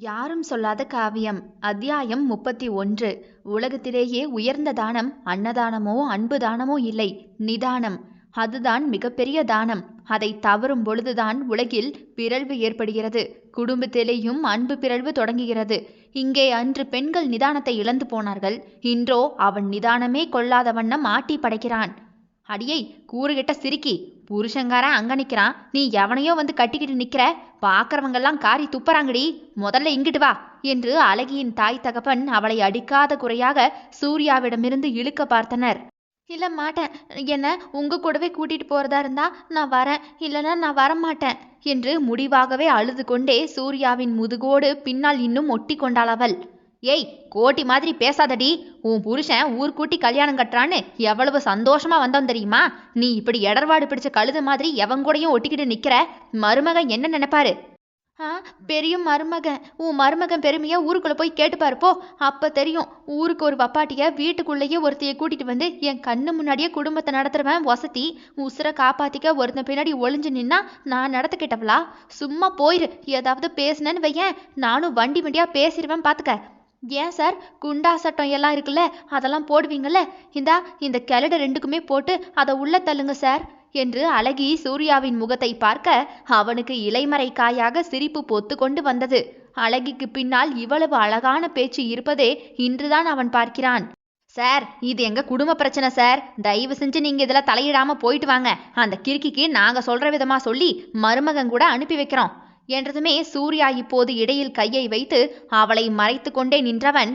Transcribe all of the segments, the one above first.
யாரும் சொல்லாத காவியம் அத்தியாயம் 31. உலகத்திலேயே உயர்ந்த தானம் அன்னதானமோ அன்பு தானமோ இல்லை, நிதானம். அதுதான் மிகப்பெரிய தானம். அதை தவறும் பொழுதுதான் உலகில் பிறழ்வு ஏற்படுகிறது. குடும்பத்திலேயும் அன்பு பிறழ்வு தொடங்குகிறது. இங்கே அன்று பெண்கள் நிதானத்தை இழந்து போனார்கள். இன்றோ அவன் நிதானமே கொள்ளாத வண்ணம் ஆட்டி படைக்கிறான். அடியை கூறுகிட்ட சிரிக்கி, புருஷங்காரன் அங்க நிக்கிறான், நீ எவனையோ வந்து கட்டிக்கிட்டு நிக்கிற, பாக்குறவங்கெல்லாம் காரி துப்பறாங்கடி, முதல்ல இங்கிட்டு வா என்று அழகியின் தாய் தகப்பன் அவளை அடிக்காத குறையாக சூர்யாவிடமிருந்து இழுக்க பார்த்தனர். இல்ல மாட்டேன், என்ன உங்க கூடவே கூட்டிட்டு போறதா இருந்தா நான் வரேன், இல்லைன்னா நான் வரமாட்டேன் என்று முடிவாகவே அழுது கொண்டே சூர்யாவின் முதுகோடு பின்னால் இன்னும் ஒட்டி கொண்டாள் அவள். ஏய், கோட்டி மாதிரி பேசாதடி, உன் புருஷன் ஊர் கூட்டி கல்யாணம் கட்டுறான்னு எவ்வளவு சந்தோஷமா வந்தோம் தெரியுமா? நீ இப்படி எடர்வாடு பிடிச்ச கழுத மாதிரி எவன் கூடயும் ஒட்டிக்கிட்டு நிக்கிற, மருமகன் என்ன நினைப்பாரு? பெரிய மருமகன், உன் மருமகன் பெருமையா ஊருக்குள்ள போய் கேட்டுப்பாரு போ, அப்ப தெரியும். ஊருக்கு ஒரு வப்பாட்டிய வீட்டுக்குள்ளேயே ஒருத்தைய கூட்டிட்டு வந்து என் கண்ணு முன்னாடியே குடும்பத்தை நடத்துறவன் வசதி, உசுரை காப்பாத்திக்க ஒருத்தன் பின்னாடி ஒளிஞ்சு நின்னா நான் நடத்துக்கிட்டவளா? சும்மா போயிரு, ஏதாவது பேசுனேன்னு வையேன், நானும் வண்டி வண்டியா பேசிடுவேன் பாத்துக்க. ஏன் சார், குண்டா சட்டம் எல்லாம் இருக்குல்ல, அதெல்லாம் போடுவீங்கல்ல, இந்த கிளட ரெண்டுக்குமே போட்டு அதை உள்ள தள்ளுங்க சார் என்று அழகி சூர்யாவின் முகத்தை பார்க்க அவனுக்கு இலைமறை காயாக சிரிப்பு பொத்து கொண்டு வந்தது. அழகிக்கு பின்னால் இவ்வளவு அழகான பேச்சு இருப்பதே இன்றுதான் அவன் பார்க்கிறான். சார், இது எங்க குடும்ப பிரச்சனை சார், தயவு செஞ்சு நீங்க இதுல தலையிடாம போயிட்டு வாங்க. அந்த கிறுக்கிக்கு நாங்க சொல்ற விதமா சொல்லி மருமகன் கூட அனுப்பி வைக்கிறோம் என்றதுமே சூர்யா இப்போது இடையில் கையை வைத்து அவளை மறைத்து கொண்டே நின்றவன்,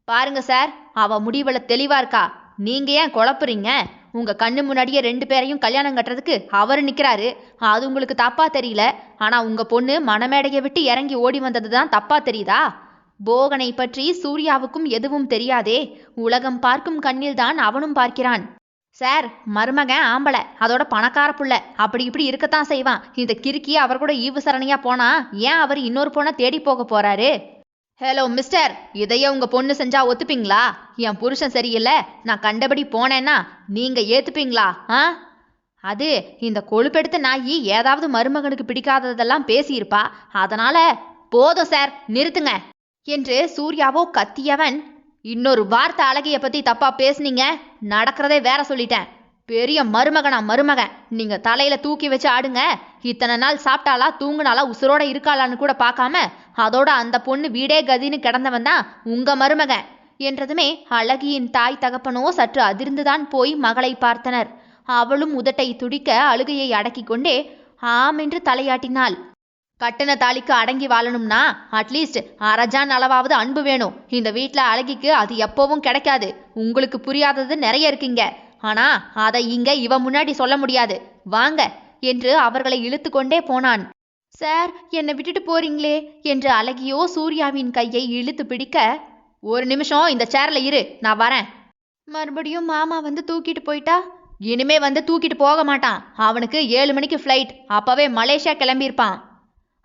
பாருங்க சார், அவ முடிவுல தெளிவா இருக்கா, நீங்க ஏன் குழப்புறீங்க? உங்க கண்ணு முன்னாடியே 2 பேரையும் கல்யாணம் கட்டுறதுக்கு அவர் நிக்கிறாரு, அது உங்களுக்கு தப்பா தெரியல. ஆனா உங்க பொண்ணு மணமேடையை விட்டு இறங்கி ஓடி வந்ததுதான் தப்பா தெரியுதா? போகனை பற்றி சூர்யாவுக்கும் எதுவும் தெரியாதே, உலகம் பார்க்கும் கண்ணில்தான் அவனும் பார்க்கிறான். சார், மருமகன் ஆம்பளை, அதோட பணக்கார புள்ள, அப்படி இப்படி இருக்கத்தான் செய்வான். இந்த கிறுக்கி அவர் கூட ஈவு சரணையா போனா ஏன் அவர் இன்னொரு பொண்ணை தேடி போக போறாரு? ஹலோ மிஸ்டர், இதையே உங்க பொண்ணு செஞ்சா ஒத்துப்பீங்களா? என் புருஷன் சரியில்லை, நான் கண்டபடி போனேன்னா நீங்க ஏத்துப்பீங்களா? அது இந்த கொழுப்பெடுத்த நாயி ஏதாவது மருமகனுக்கு பிடிக்காததெல்லாம் பேசியிருப்பா, அதனால போதும் சார், நிறுத்துங்க என்று சூர்யாவோ கத்தியவன், இன்னொரு வார்த்தை அழகிய பத்தி தப்பா பேசுனீங்க, நடக்கிறதே வேற சொல்லிட்டேன். பெரிய மருமகனா மருமகன், நீங்க தலையில தூக்கி வச்சு ஆடுங்க. இத்தனை நாள் சாப்பிட்டாளா தூங்குனாலா உசுரோட இருக்காளான்னு கூட பார்க்காம அதோட அந்த பொண்ணு வீடே கதின்னு கிடந்தவன் தான் உங்க மருமகன் என்றதுமே அழகியின் தாய் தகப்பனோ சற்று அதிர்ந்துதான் போய் மகளை பார்த்தனர். அவளும் உதட்டை துடிக்க அழுகையை அடக்கி கொண்டே ஆம் என்று தலையாட்டினாள். கட்டின தாலிக்கு அடங்கி வாழணும்னா அட்லீஸ்ட் அரஜான் அளவாவது அன்பு வேணும். இந்த வீட்டில் அழகிக்கு அது எப்பவும் கிடைக்காது. உங்களுக்கு புரியாதது நிறைய இருக்குங்க, ஆனா அதை இங்க இவ முன்னாடி சொல்ல முடியாது. வாங்க என்று அவர்களை இழுத்து கொண்டே போனான். சார், என்னை விட்டுட்டு போறீங்களே என்று அழகியோ சூர்யாவின் கையை இழுத்து பிடிக்க, ஒரு நிமிஷம் இந்த சேர்ல இரு, நான் வரேன். மறுபடியும் மாமா வந்து தூக்கிட்டு போயிட்டா? இனிமே வந்து தூக்கிட்டு போக மாட்டான். அவனுக்கு 7 மணிக்கு ஃப்ளைட், அப்பவே மலேசியா கிளம்பியிருப்பான்.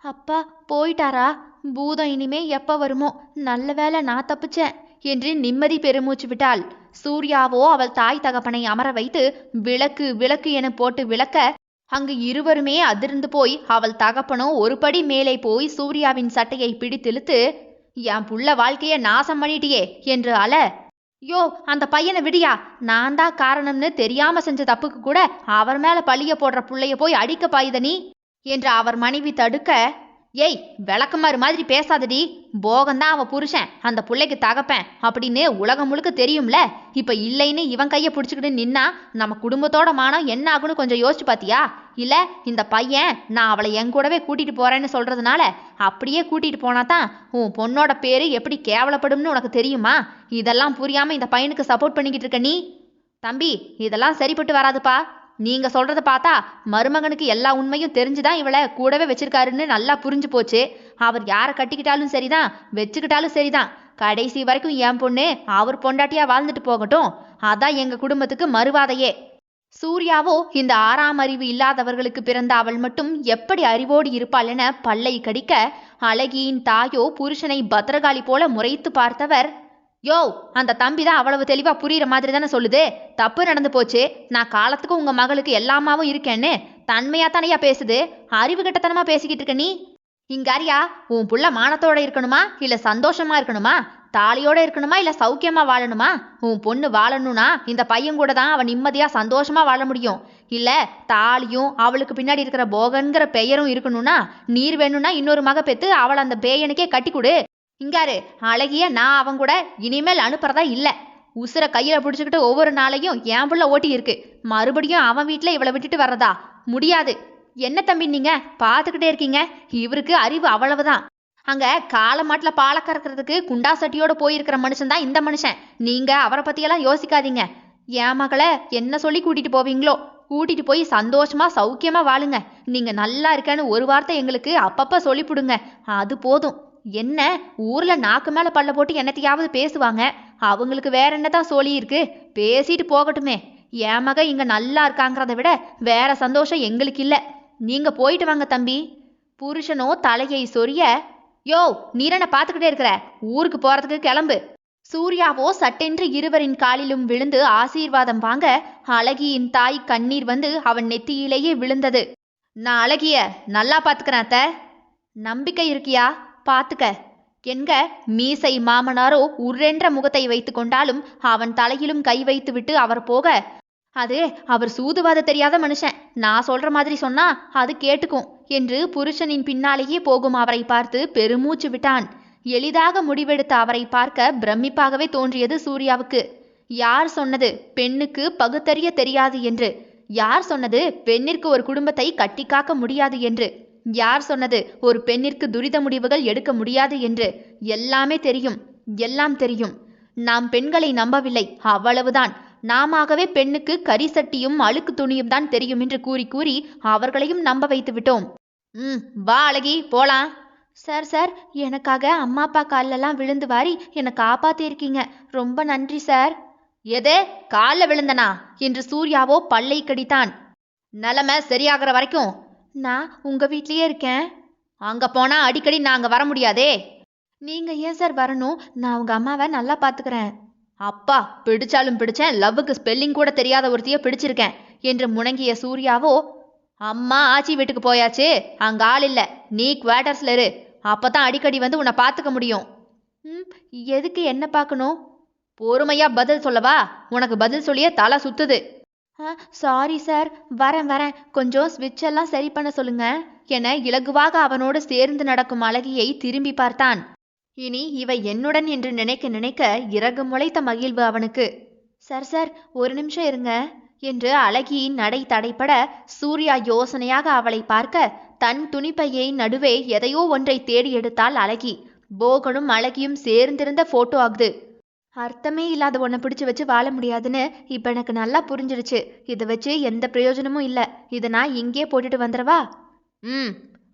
அப்பா போயிட்டாரா? பூதம் இனிமே எப்ப வருமோ, நல்ல வேலை நான் தப்பிச்சேன் என்று நிம்மதி பெருமூச்சு விட்டாள். சூர்யாவோ அவள் தாய் தகப்பனை அமர வைத்து விளக்கு விளக்கு என போட்டு விளக்க அங்கு இருவருமே அதிர்ந்து போய் அவள் தகப்பனோ ஒரு படி மேலே போய் சூர்யாவின் சட்டையை பிடித்திழுத்து, என் புள்ள வாழ்க்கைய நாசம் பண்ணிட்டியே என்று அழ, யோ அந்த பையனை விடியா, நான் தான் காரணம்னு தெரியாம செஞ்ச தப்புக்கு கூட அவர் மேல பழிய போடுற புள்ளைய போய் அடிக்க பாயுத நீ என்று அவர் மனைவி தடுக்க, ஏய் விளக்குமாறு மாதிரி பேசாதடி, போகந்தான் அவ புருஷன், அந்த புள்ளைக்கு தகப்பேன் அப்படின்னு உலகம் முழுக்க தெரியும்ல. இப்ப இல்லைன்னு இவன் கையை பிடிச்சிக்கிட்டு நின்னா நம்ம குடும்பத்தோட மானம் என்ன ஆகுன்னு கொஞ்சம் யோசிச்சு பாத்தியா? இல்ல இந்த பையன் நான் அவளை என் கூடவே கூட்டிட்டு போறேன்னு சொல்றதுனால அப்படியே கூட்டிட்டு போனாதான் உன் பொண்ணோட பேரு எப்படி கேவலப்படும்னு உனக்கு தெரியுமா? இதெல்லாம் புரியாம இந்த பையனுக்கு சப்போர்ட் பண்ணிக்கிட்டு இருக்க நீ? தம்பி, இதெல்லாம் சரிப்பட்டு வராதுப்பா. நீங்க சொல்றத பார்த்தா மருமகனுக்கு எல்லா உண்மையும் தெரிஞ்சுதான் இவளை கூடவே வச்சிருக்காருன்னு நல்லா புரிஞ்சு போச்சு. அவர் யாரை கட்டிக்கிட்டாலும் சரிதான், வச்சுக்கிட்டாலும் சரிதான், கடைசி வரைக்கும் என் பொண்ணு அவர் பொண்டாட்டியா வாழ்ந்துட்டு போகட்டும். அதான் எங்க குடும்பத்துக்கு மறுவாதையே. சூர்யாவோ இந்த 6ஆம் அறிவு இல்லாதவர்களுக்கு பிறந்த அவள் மட்டும் எப்படி அறிவோடு இருப்பாள் என பல்லை கடிக்க, அழகியின் தாயோ புருஷனை பத்திரகாளி போல முறைத்து பார்த்தவர், யோ அந்த தம்பி தான் அவ்வளவு தெளிவா புரியுற மாதிரி தானே சொல்லுது. தப்பு நடந்து போச்சு, நான் காலத்துக்கு உங்க மகளுக்கு எல்லாமாவும் இருக்கேன்னு தன்மையா தானையா பேசுது. அறிவு கட்டத்தனமா பேசிக்கிட்டு இருக்க நீ. இங்காரியா, உன் புள்ள மானத்தோட இருக்கணுமா இல்ல சந்தோஷமா இருக்கணுமா? தாலியோட இருக்கணுமா இல்ல சௌக்கியமா வாழணுமா? உன் பொண்ணு வாழணும்னா இந்த பையன் கூட தான் அவன் நிம்மதியா சந்தோஷமா வாழ முடியும். இல்ல தாலியும் அவளுக்கு பின்னாடி இருக்கிற போகன்கிற பெயரும் இருக்கணும்னா நீர் வேணும்னா இன்னொரு மக பெத்து அவளை அந்த பேயனுக்கே கட்டி கொடு. இங்காரு அழகிய, நான் அவன் கூட இனிமேல் அனுப்புறதா இல்ல. உசுர கையில பிடிச்சுக்கிட்டு ஒவ்வொரு நாளையும் என் புள்ள ஓட்டி இருக்கு. மறுபடியும் அவன் வீட்டுல இவளை விட்டுட்டு வர்றதா முடியாது. என்ன தம்பி நீங்க பார்த்துக்கிட்டே இருக்கீங்க? இவருக்கு அறிவு அவ்வளவுதான். அங்க காலமாட்டில் பாலை கறக்கிறதுக்கு குண்டா சட்டியோட போயிருக்கிற மனுஷன் தான் இந்த மனுஷன். நீங்க அவரை பத்தியெல்லாம் யோசிக்காதீங்க. என் மகளை என்ன சொல்லி கூட்டிட்டு போவீங்களோ கூட்டிட்டு போய் சந்தோஷமா சௌக்கியமா வாழுங்க. நீங்க நல்லா இருக்கேன்னு ஒரு வார்த்தை எங்களுக்கு அப்பப்ப சொல்லிவிடுங்க, அது போதும். என்ன ஊர்ல நாக்கு மேல பல்ல போட்டு என்னத்தையாவது பேசுவாங்க, அவங்களுக்கு வேற என்னதான் சொல்லி இருக்கு, பேசிட்டு போகட்டுமே. என் மக இங்க நல்லா இருக்காங்கிறத விட வேற சந்தோஷம் எங்களுக்கு இல்ல. நீங்க போயிட்டு வாங்க தம்பி. புருஷனோ தலையை சொரிய, யோ நீரன பார்த்துக்கிட்டே இருக்கிற, ஊருக்கு போறதுக்கு கிளம்பு. சூர்யாவோ சட்டென்று இருவரின் காலிலும் விழுந்து ஆசீர்வாதம் வாங்க அழகியின் தாய் கண்ணீர் வந்து அவன் நெத்தியிலேயே விழுந்தது. நான் அழகிய நல்லா பாத்துக்கிறேன் அத்த. நம்பிக்கை இருக்கியா? பாத்துக்க என்க. மீசை மாமனாரோ உர்ரென்ற முகத்தை வைத்து கொண்டாலும் அவன் தலையிலும் கை வைத்து விட்டு அவர் போக, அது அவர் சூதுவாத தெரியாத மனுஷன், நான் சொல்ற மாதிரி சொன்னா அது கேட்டுக்கும் என்று புருஷனின் பின்னாலேயே போகும் அவரை பார்த்து பெருமூச்சு விட்டான். எளிதாக முடிவெடுத்த அவரை பார்க்க பிரமிப்பாகவே தோன்றியது சூர்யாவுக்கு. யார் சொன்னது பெண்ணுக்கு பகுத்தறிய தெரியாது என்று? யார் சொன்னது பெண்ணிற்கு ஒரு குடும்பத்தை கட்டி காக்க முடியாது என்று? யார் சொன்னது ஒரு பெண்ணிற்கு துரித முடிவுகள் எடுக்க முடியாது என்று? எல்லாமே தெரியும், எல்லாம் தெரியும். நாம் பெண்களை நம்பவில்லை, அவ்வளவுதான். நாமவே பெண்ணுக்கு கரிசட்டியும் அழுக்கு துணியும் தான் தெரியும் என்று கூறி கூறி அவர்களையும் நம்ப வைத்து விட்டோம். வா அழகி போலாம். சார் சார், எனக்காக அம்மா அப்பா காலெல்லாம் விழுந்து வாரி என்னை காப்பாத்திருக்கீங்க, ரொம்ப நன்றி சார். எதே காலில் விழுந்தனா என்று சூர்யாவோ பல்லை கடித்தான். நிலைமை சரியாகிற வரைக்கும் நான் உங்க வீட்லயே இருக்கேன். அங்க போனா அடிக்கடி நான் அங்க வர முடியாதே. நீங்க ஏன் சார் வரணும்? நான் உங்க அம்மாவை நல்லா பாத்துக்கிறேன். அப்பா பிடிச்சாலும் பிடிச்சேன், லவ்வுக்கு ஸ்பெல்லிங் கூட தெரியாத ஒருத்திய பிடிச்சிருக்கேன் என்று முணங்கிய சூர்யாவோ, அம்மா ஆச்சி வீட்டுக்கு போயாச்சு, அங்க ஆள் இல்ல, நீ குவார்டர்ஸ்ல இரு, அப்பதான் அடிக்கடி வந்து உன்னை பார்த்துக்க முடியும். எதுக்கு என்ன பார்க்கணும்? பொறுமையா பதில் சொல்லவா? உனக்கு பதில் சொல்லியே தலை சுத்துது. சாரி சார், வரேன் வரேன், கொஞ்சம் ஸ்விட்ச் எல்லாம் சரி பண்ண சொல்லுங்க என இலகுவாக அவனோடு சேர்ந்து நடக்கும் அழகியை திரும்பி பார்த்தான். இனி இவை என்னுடன் என்று நினைக்க நினைக்க இறகு முளைத்த மகிழ்வு அவனுக்கு. சார் சார், ஒரு நிமிஷம் இருங்க என்று அழகியின் நடை தடைப்பட சூர்யா யோசனையாக அவளை பார்க்க தன் துணிப்பையை நடுவே எதையோ ஒன்றை தேடி எடுத்தாள் அழகி. போகனும் அழகியும் சேர்ந்திருந்த போட்டோ ஆகுது. அர்த்தமே இல்லாத ஒன்றை பிடிச்சு வச்சு வாழ முடியாதுன்னு இப்ப எனக்கு நல்லா புரிஞ்சிருச்சு. இதை வச்சு எந்த பிரயோஜனமும் இல்லை. இதை நான் இங்கே போட்டுட்டு வந்துடவா?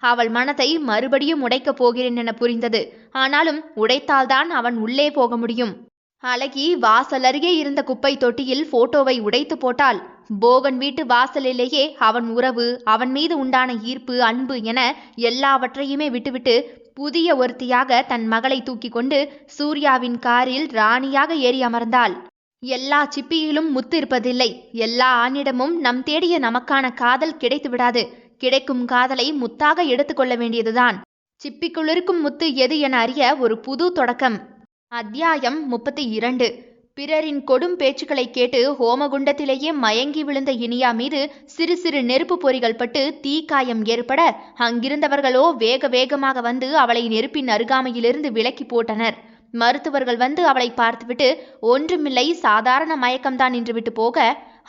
அவள் மனத்தை மறுபடியும் உடைக்கப் போகிறேன் என புரிந்தது. ஆனாலும் உடைத்தால்தான் அவன் உள்ளே போக முடியும். அழகி வாசல் அருகே இருந்த குப்பை தொட்டியில் போட்டோவை உடைத்து போட்டாள். போகன் வீட்டு வாசலிலேயே அவன் உறவு, அவன் மீது உண்டான ஈர்ப்பு, அன்பு என எல்லாவற்றையுமே விட்டுவிட்டு புதிய ஒருத்தியாக தன் மகளை தூக்கி கொண்டு சூர்யாவின் காரில் ராணியாக ஏறி அமர்ந்தாள். எல்லா சிப்பியிலும் முத்து இருப்பதில்லை. எல்லா ஆணிடமும் நம் தேடிய நமக்கான காதல் கிடைத்து விடாது. கிடைக்கும் காதலை முத்தாக எடுத்துக்கொள்ள வேண்டியதுதான். சிப்பிக்குள்ளிருக்கும் முத்து எது என அறிய ஒரு புது தொடக்கம். அத்தியாயம் 32. பிறரின் கொடும் பேச்சுக்களை கேட்டு ஹோமகுண்டத்திலேயே மயங்கி விழுந்த இனியா மீது சிறு சிறு நெருப்பு பொறிகள் பட்டு தீக்காயம் ஏற்பட அங்கிருந்தவர்களோ வேக வேகமாக வந்து அவளை நெருப்பின் அருகாமையிலிருந்து விலக்கி போட்டனர். மருத்துவர்கள் வந்து அவளை பார்த்துவிட்டு ஒன்றுமில்லை, சாதாரண மயக்கம்தான் என்று விட்டு போக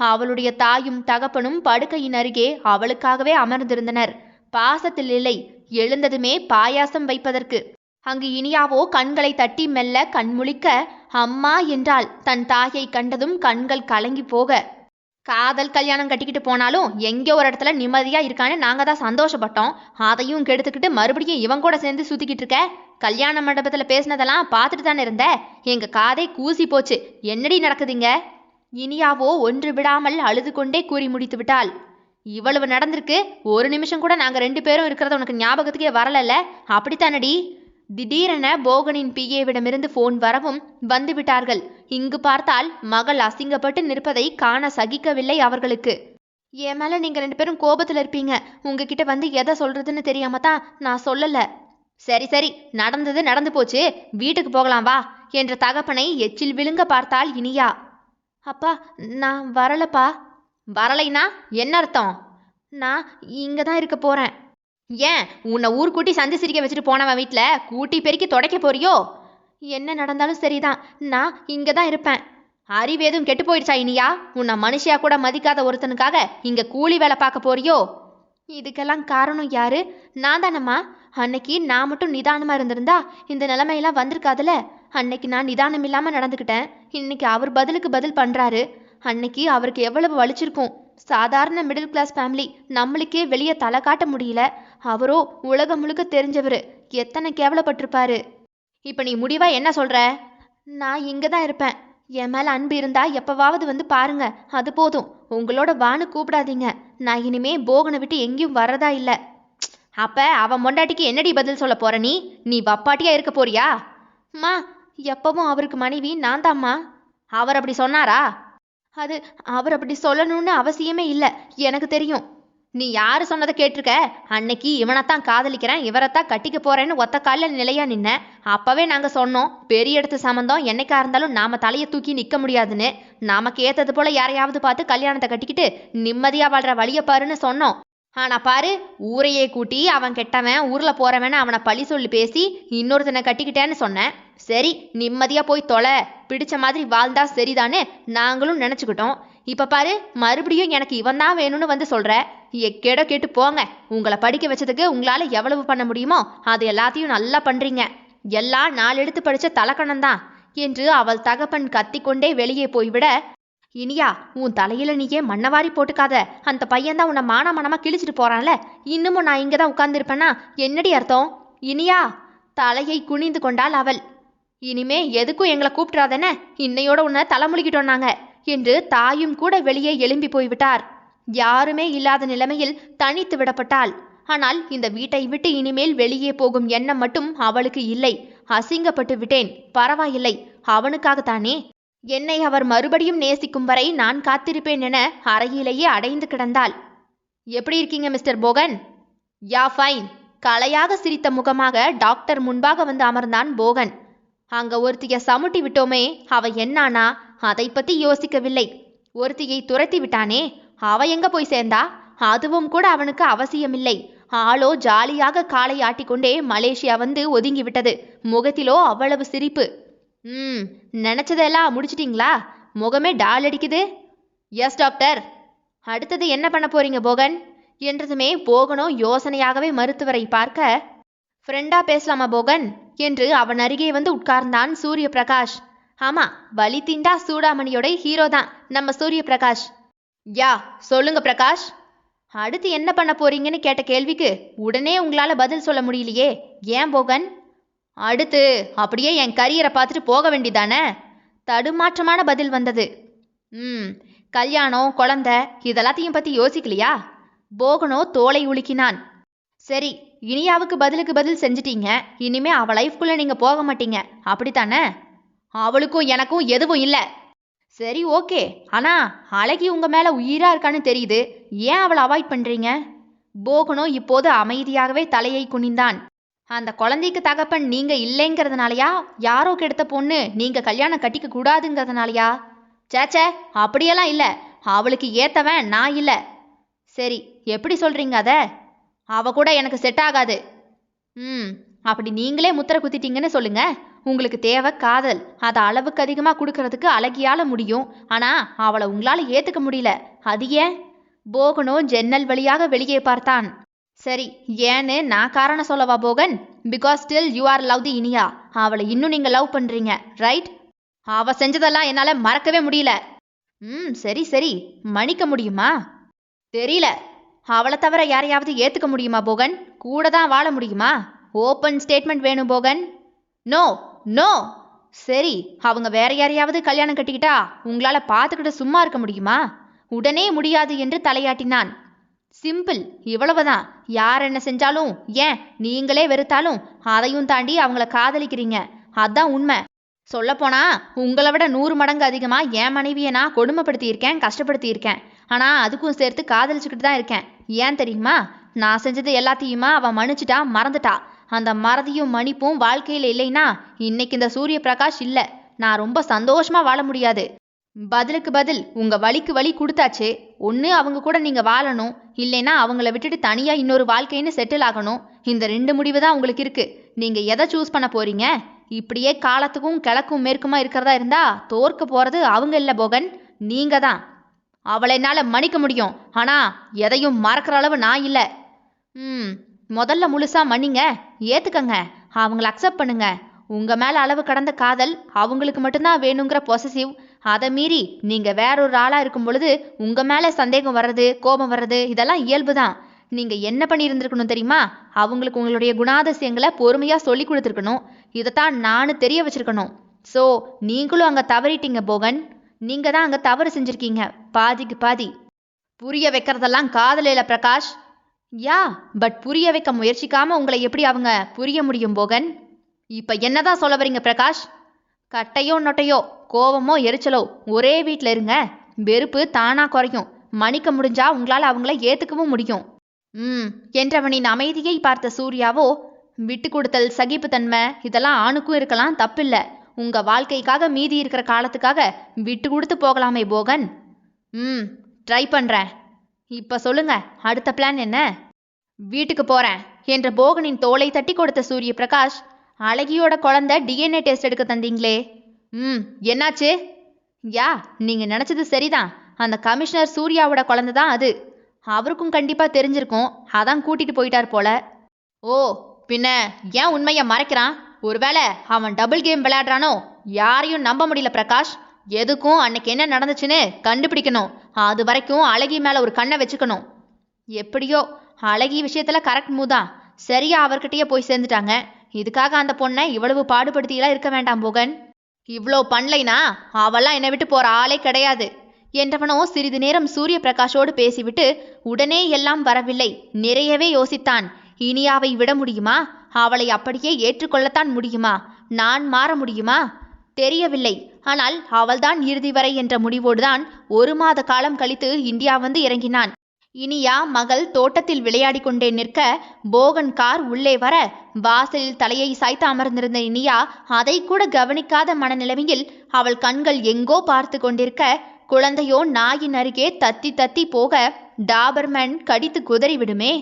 அவளுடைய தாயும் தகப்பனும் படுக்கையின் அருகே அவளுக்காகவே அமர்ந்திருந்தனர். பாசத்தில் இல்லை, எழுந்ததுமே பாயாசம் வைப்பதற்கு. அங்கு இனியாவோ கண்களை தட்டி மெல்ல கண்முழிக்க அம்மா என்றாள். தன் தாயை கண்டதும் கண்கள் கலங்கி போக, காதல் கல்யாணம் கட்டிக்கிட்டு போனாலும் எங்கே ஒரு இடத்துல நிம்மதியா இருக்கான்னு நாங்க தான் சந்தோஷப்பட்டோம். அதையும் கெடுத்துக்கிட்டு மறுபடியும் இவன் கூட சேர்ந்து சுத்திக்கிட்டு இருக்க. கல்யாண மண்டபத்துல பேசினதெல்லாம் பார்த்துட்டு தானே இருந்த. எங்க காதை கூசி போச்சு. என்னடி நடக்குதுங்க? இனியாவோ ஒன்று விடாமல் அழுது கொண்டே கூறி முடித்து விட்டாள். இவ்வளவு நடந்திருக்கு, ஒரு நிமிஷம் கூட நாங்க 2 பேரும் இருக்கிறத உனக்கு ஞாபகத்துக்கே வரலல்ல, அப்படித்தானடி? திடீரென போகனின் பிஏவிடமிருந்து போன் வரவும் வந்துவிட்டார்கள். இங்கு பார்த்தால் மகள் அசிங்கப்பட்டு நிற்பதை காண சகிக்கவில்லை அவர்களுக்கு. என் மேலே நீங்கள் 2 பேரும் கோபத்தில் இருப்பீங்க. உங்ககிட்ட வந்து எதை சொல்கிறதுன்னு தெரியாம தான் நான் சொல்லலை. சரி சரி, நடந்தது நடந்து போச்சு, வீட்டுக்கு போகலாம் வா என்ற தகப்பனை எச்சில் விழுங்க பார்த்தாள் இனியா. அப்பா, நான் வரலப்பா. வரலைனா என்ன அர்த்தம்? நான் இங்கே தான் இருக்க போகிறேன். ஏன், உன்னை ஊர் கூட்டி சந்தி சிரிக்க வச்சுட்டு போனவன் வீட்டில் கூட்டி பெருக்கி துடைக்க போறியோ? என்ன நடந்தாலும் சரிதான், நான் இங்கே தான் இருப்பேன். அறிவேதும் கெட்டு போயிடுச்சா இனியா? உன்னை மனுஷியா கூட மதிக்காத ஒருத்தனுக்காக இங்கே கூலி வேலை பார்க்க போறியோ? இதுக்கெல்லாம் காரணம் யாரு? நான் தானம்மா. அன்னைக்கு நான் மட்டும் நிதானமாக இருந்திருந்தா இந்த நிலைமையெல்லாம் வந்திருக்காதுல. அன்னைக்கு நான் நிதானம் இல்லாமல் நடந்துக்கிட்டேன். இன்னைக்கு அவர் பதிலுக்கு பதில் பண்ணுறாரு. அன்னைக்கு அவருக்கு எவ்வளவு வலிச்சிருக்கும். சாதாரண மிடில் கிளாஸ் ஃபேமிலி, நம்மளுக்கே வெளியே தலை காட்ட முடியல. அவரோ உலகம் முழுக்க தெரிஞ்சவர், எத்தனை கேவலப்பட்டிருப்பாரு. இப்போ நீ முடிவா என்ன சொல்ற? நான் இங்கே தான் இருப்பேன். என் மேலே அன்பு இருந்தா எப்பவாவது வந்து பாருங்க, அது போதும். உங்களோட வான்னு கூப்பிடாதீங்க. நான் இனிமே போகனை விட்டு எங்கேயும் வரதா இல்லை. அப்ப அவன் மொண்டாட்டிக்கு என்னடி பதில் சொல்ல போற? நீ வப்பாட்டியா இருக்க போறியா? அம்மா, எப்பவும் அவருக்கு மனைவி நான் தாம்மா. அவர் அப்படி சொன்னாரா? அது அவர் அப்படி சொல்லணும்னு அவசியமே இல்லை, எனக்கு தெரியும். நீ யாரு சொன்னதை கேட்டிருக்க? அன்னைக்கு இவனைத்தான் காதலிக்கிறேன், இவரைத்தான் கட்டிக்க போறேன்னு ஒத்த காலில் நிலையா நின்ன. அப்பவே நாங்க சொன்னோம், பெரிய இடத்து சம்பந்தம் என்னைக்கா இருந்தாலும் நாம தலையை தூக்கி நிற்க முடியாதுன்னு. நமக்கு ஏத்தது போல யாரையாவது பார்த்து கல்யாணத்தை கட்டிக்கிட்டு நிம்மதியா வாழ்ற வழிய பாருன்னு சொன்னோம். ஆனா பாரு, ஊரையே கூட்டி அவன் கெட்டவன், ஊர்ல போறவன் அவனை பழி சொல்லி பேசி இன்னொருத்தனை கட்டிக்கிட்டேன்னு சொன்னேன். சரி, நிம்மதியா போய் தொலை, பிடிச்ச மாதிரி வாழ்ந்தா சரிதானே நாங்களும் நினைச்சுக்கிட்டோம். இப்ப பாரு, மறுபடியும் எனக்கு இவன் தான் வேணும்னு வந்து சொல்ற. எக்கேடோ கேட்டு போங்க. உங்களை படிக்க வச்சதுக்கு உங்களால எவ்வளவு பண்ண முடியுமோ அது எல்லாத்தையும் நல்லா பண்றீங்க. எல்லாம் 4 எடுத்து படிச்ச தலக்கணம்தான் என்று அவள் தகப்பன் கத்திக்கொண்டே வெளியே போய்விட, இனியா, உன் தலையில நீயே மண்ணவாரி போட்டுக்காத. அந்த பையன்தான் உன்னை மானமானமா கிழிச்சிட்டு போறான்ல. இன்னமும் நான் இங்கதான் உட்கார்ந்துருப்பேன்னா என்னடி அர்த்தம்? இனியா, தலையை குனிந்து கொண்டாள் அவள். இனிமே எதுக்கும் எங்களை கூப்பிட்றாதானே, இன்னையோட உன்னை தலைமுழுகிட்டோம் நாங்க என்று தாயும் கூட வெளியே எழும்பி போய்விட்டார். யாருமே இல்லாத நிலைமையில் தனித்து விடப்பட்டாள். ஆனால் இந்த வீட்டை விட்டு இனிமேல் வெளியே போகும் எண்ணம் மட்டும் அவளுக்கு இல்லை. அசிங்கப்பட்டு விட்டேன், பரவாயில்லை, அவனுக்காகத்தானே. என்னை அவர் மறுபடியும் நேசிக்கும் வரை நான் காத்திருப்பேன் என அறையிலேயே அடைந்து கிடந்தாள். எப்படி இருக்கீங்க மிஸ்டர் போகன்? Yeah fine. கலையாக சிரித்த முகமாக டாக்டர் முன்பாக வந்து அமர்ந்தான் போகன். அங்க ஒருத்திய சமுட்டி விட்டோமே, அவ என்னானா அதை பத்தி யோசிக்கவில்லை. ஒருத்தியை துரத்தி விட்டானே, அவ எங்க போய் சேர்ந்தா? அதுவும் கூட அவனுக்கு அவசியமில்லை. ஆளோ ஜாலியாக காலை ஆட்டிக்கொண்டே மலேசியா வந்து ஒதுங்கி விட்டது. முகத்திலோ அவ்வளவு சிரிப்பு. நினைச்சதெல்லாம் முடிச்சிட்டிங்களா? முகமே டால் அடிக்குது. Yes doctor. அடுத்தது என்ன பண்ண போறீங்க போகன் என்றதுமே போகனோ யோசனையாகவே மருத்துவரை பார்க்க, ஃப்ரெண்டா பேசலாமா போகன் என்று அவன் அருகே வந்து உட்கார்ந்தான் சூரிய பிரகாஷ். ஆமா, வலி தீண்டா சூடாமணியோட ஹீரோ தான் நம்ம சூரிய பிரகாஷ். யா, சொல்லுங்க பிரகாஷ். அடுத்து என்ன பண்ண போறீங்கன்னு கேட்ட கேள்விக்கு உடனே உங்களால பதில் சொல்ல முடியலையே, ஏன் போகன்? அடுத்து அப்படியே என் கரியரை பார்த்துட்டு போக வேண்டிதானே? தடுமாற்றமான பதில் வந்தது. கல்யாணம், குழந்தை இதெல்லாத்தையும் பத்தி யோசிக்கலையா? போகனோ தோலை உலுக்கினான். சரி, இனியாவுக்கு பதிலுக்கு பதில் செஞ்சிட்டீங்க. இனிமே அவ லைஃப்குள்ள நீங்க போக மாட்டீங்க, அப்படித்தானே? அவளுக்கும் எனக்கும் எதுவும் இல்லை. சரி, ஓகே. ஆனா அழகி உங்க மேல உயிரா இருக்கான்னு தெரியுது, ஏன் அவளை அவாய்ட் பண்றீங்க? போகனோ இப்போது அமைதியாகவே தலையை குனிந்தான். அந்த குழந்தைக்கு தகப்பன் நீங்க இல்லைங்கிறதுனாலயா? யாரோ கெடுத்த பொண்ணு நீங்க கல்யாணம் கட்டிக்க கூடாதுங்கிறதுனாலயா? சேச்சே, அப்படியெல்லாம் இல்லை. அவளுக்கு ஏத்தவன் நான் இல்லை. சரி, எப்படி சொல்றீங்க அத? அவ கூட எனக்கு செட் ஆகாது. அப்படி நீங்களே முத்திரை குத்திட்டீங்கன்னு சொல்லுங்க. உங்களுக்கு தேவை காதல், அதை அளவுக்கு அதிகமாக கொடுக்கறதுக்கு அழகியால முடியும். ஆனா அவளை உங்களால ஏத்துக்க முடியல, அது ஏன்? போகனோ ஜன்னல் வழியாக வெளியே பார்த்தான். சரி, ஏன்னு நான் காரணம் சொல்லவா Bogan? Because still you are love தி இனியா. அவளை இன்னும் நீங்க லவ் பண்றீங்க, ரைட்? அவ செஞ்சதெல்லாம் என்னால மறக்கவே முடியல. சரி சரி, மன்னிக்க முடியுமா? தெரியல. அவளை தவிர யாரையாவது ஏத்துக்க முடியுமா போகன்? கூட தான் வாழ முடியுமா? ஓப்பன் ஸ்டேட்மெண்ட் வேணும் போகன். No no. சரி, அவங்க வேற யாரையாவது கல்யாணம் கட்டிக்கிட்டா உங்களால பார்த்துக்கிட்டு சும்மா இருக்க முடியுமா? உடனே முடியாது என்று தலையாட்டினான். சிம்பிள், இவ்வளவுதான். யார் என்ன செஞ்சாலும், ஏன் நீங்களே வெறுத்தாலும் அதையும் தாண்டி அவங்கள காதலிக்கிறீங்க, அதான் உண்மை. சொல்லப்போனா உங்களை விட 100 மடங்கு அதிகமா என் மனைவியை நான் கொடுமைப்படுத்தியிருக்கேன், கஷ்டப்படுத்தியிருக்கேன். ஆனால் அதுக்கும் சேர்த்து காதலிச்சுக்கிட்டு தான் இருக்கேன். ஏன் தெரியுமா? நான் செஞ்சது எல்லாத்தையுமா அவன் மன்னிச்சிட்டா, மறந்துட்டா. அந்த மறதியும் மன்னிப்பும் வாழ்க்கையில் இல்லைன்னா இன்னைக்கு இந்த சூரிய பிரகாஷ் இல்லை. நான் ரொம்ப சந்தோஷமா வாழ முடியாது. பதிலுக்கு பதில் உங்க வலிக்கு வலி கொடுத்தாச்சு. ஒன்று அவங்க கூட நீங்க வாழணும், இல்லைன்னா அவங்கள விட்டுட்டு தனியா இன்னொரு வாழ்க்கைன்னு செட்டில் ஆகணும். இந்த 2 முடிவு தான் உங்களுக்கு இருக்கு. நீங்க எதை சூஸ் பண்ண போறீங்க? இப்படியே காலத்துக்கும் கிழக்கும் மேற்குமா இருக்கிறதா இருந்தா தோற்க போறது அவங்க இல்லை போகன், நீங்க தான். அவளை என்னால் மன்னிக்க முடியும், ஆனா எதையும் மறக்கிற அளவு நான் இல்லை. முதல்ல முழுசா மன்னிங்க, ஏத்துக்கங்க, அவங்கள அக்செப்ட் பண்ணுங்க. உங்க மேல அளவு கடந்த காதல் அவங்களுக்கு மட்டும்தான் வேணுங்கிற பொசசிவ். அதை மீறி நீங்க வேறொரு ஆளா இருக்கும் பொழுது உங்க மேல சந்தேகம் வர்றது, கோபம் வர்றது இதெல்லாம் இயல்புதான். நீங்க என்ன பண்ணியிருந்திருக்கணும் தெரியுமா? அவங்களுக்கு உங்களுடைய குணாதிசயங்களை பொறுமையா சொல்லி கொடுத்துருக்கணும். இதைத்தான் நானும் தெரிய வச்சிருக்கணும். ஸோ நீங்களும் அங்க தவறிட்டீங்க போகன். நீங்க தான் அங்க தவறு செஞ்சிருக்கீங்க, பாதிக்கு பாதி. புரிய வைக்கிறதெல்லாம் காதல் இல்ல பிரகாஷ். யா, பட் புரிய வைக்க முயற்சிக்காம உங்களை எப்படி அவங்க புரிய முடியும் போகன்? இப்ப என்னதான் சொல்ல வரீங்க பிரகாஷ்? கட்டையோ நொட்டையோ, கோபமோ எரிச்சலோ ஒரே வீட்டில் இருங்க, வெறுப்பு தானா குறையும். மன்னிக்க முடிஞ்சா உங்களால் அவங்கள ஏத்துக்கவும் முடியும். என்றவனின் அமைதியை பார்த்த சூர்யாவோ, விட்டு கொடுத்தல், சகிப்புத்தன்மை இதெல்லாம் ஆணுக்கும் இருக்கலாம், தப்பில்லை. உங்க வாழ்க்கைக்காக மீதி இருக்கிற காலத்துக்காக விட்டு கொடுத்து போகலாமே போகன். ட்ரை பண்றேன். இப்ப சொல்லுங்க, அடுத்த பிளான் என்ன? வீட்டுக்கு போறேன் என்ற போகனின் தோளை தட்டி கொடுத்த சூரிய பிரகாஷ், அழகியோட குழந்தை டிஎன்ஏ டெஸ்ட் எடுக்க தந்தீங்களே, என்னாச்சு? யா, நீங்க நினைச்சது சரிதான். அந்த கமிஷனர் சூர்யாவோட குழந்தை தான் அது. அவருக்கும் கண்டிப்பா தெரிஞ்சிருக்கும், அதான் கூட்டிட்டு போயிட்டார் போல. ஓ, பின்ன ஏன் உண்மையை மறைக்கிறான்? ஒருவேளை அவன் டபுள் கேம் விளையாடுறானோ? யாரையும் நம்ப முடியல பிரகாஷ். எதுக்கும் அன்னைக்கு என்ன நடந்துச்சுன்னு கண்டுபிடிக்கணும். அது வரைக்கும் அழகி மேல ஒரு கண்ணை வச்சுக்கணும். எப்படியோ அழகி விஷயத்துல கரெக்ட் மூதான். சரியா அவர்கிட்டயே போய் சேர்ந்துட்டாங்க. இதுக்காக அந்த பொண்ணை இவ்வளவு பாடுபடுத்தியெல்லாம் இருக்க வேண்டாம் போகன். இவ்வளோ பண்ணலைனா அவெல்லாம் என்னை விட்டு போற ஆளே கிடையாது என்றவனோ சிறிது நேரம் சூரிய பிரகாஷோடு பேசிவிட்டு உடனே எல்லாம் வரவில்லை, நிறையவே யோசித்தான். இனியாவை விட முடியுமா? அவளை அப்படியே ஏற்றுக்கொள்ளத்தான் முடியுமா? நான் மாற முடியுமா? தெரியவில்லை. ஆனால் அவள்தான் இறுதி வரை என்ற முடிவோடுதான் 1 மாத காலம் கழித்து இந்தியா வந்து இறங்கினான். இனியா மகள் தோட்டத்தில் விளையாடி கொண்டே நிற்க போகன் கார் உள்ளே வர வாசலில் தலையை சாய்த்து அமர்ந்திருந்த இனியா அதை கூட கவனிக்காத மனநிலைமையில் அவள் கண்கள் எங்கோ பார்த்து கொண்டிருக்க, குழந்தையோ நாயின் அருகே தத்தி தத்தி போக டாபர்மேன் கடித்து குதறி விடுமே.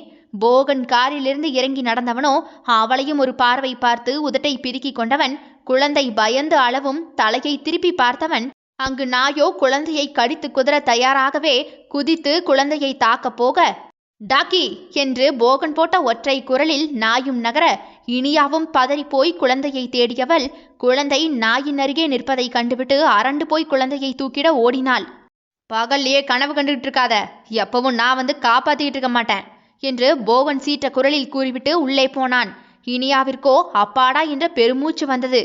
போகன் காரிலிருந்து இறங்கி நடந்தவனோ அவளையும் ஒரு பார்வை பார்த்து உதட்டை பிதுக்கி கொண்டவன். குழந்தை பயந்து அளவும் தலையை திருப்பி பார்த்தவன் அங்கு நாயோ குழந்தையை கடித்து குதற தயாராகவே குதித்து குழந்தையை தாக்க போக, டாக்கி என்று போகன் போட்ட ஒற்றை குரலில் நாயும் நகர இனியாவும் பதறிப்போய் குழந்தையை தேடியவள் குழந்தை நாயின் அருகே நிற்பதை கண்டுவிட்டு அரண்டு போய் குழந்தையை தூக்கிட ஓடினாள். பகல்லையே கனவு கண்டுகிட்டு இருக்காத, எப்பவும் நான் வந்து காப்பாத்திக்கிட்டு இருக்க மாட்டேன் என்று போகன் சீற்ற குரலில் கூறிவிட்டு உள்ளே போனான். இனியாவிற்கோ அப்பாடா என்ற பெருமூச்சு வந்தது.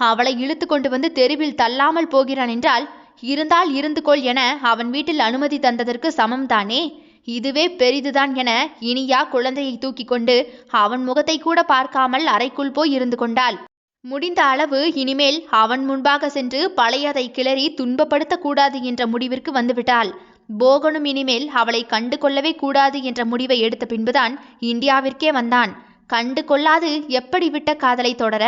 அவளை இழுத்து கொண்டு வந்து தெருவில் தள்ளாமல் போகிறான் என்றால் இருந்தால் இருந்து கொள் என அவன் வீட்டில் அனுமதி தந்ததற்கு சமம்தானே. இதுவே பெரிதுதான் என இனியா குழந்தையை தூக்கி கொண்டு அவன் முகத்தை கூட பார்க்காமல் அறைக்குள் போய் இருந்து கொண்டாள். முடிந்த அளவு இனிமேல் அவன் முன்பாக சென்று பழையதை கிளறி துன்பப்படுத்த கூடாது என்ற முடிவிற்கு வந்துவிட்டாள். போகனும் இனிமேல் அவளை கண்டு கொள்ளவே கூடாது என்ற முடிவை எடுத்த பின்புதான் இந்தியாவிற்கே வந்தான். கண்டு கொள்ளாது எப்படி விட்ட காதலை தொடர?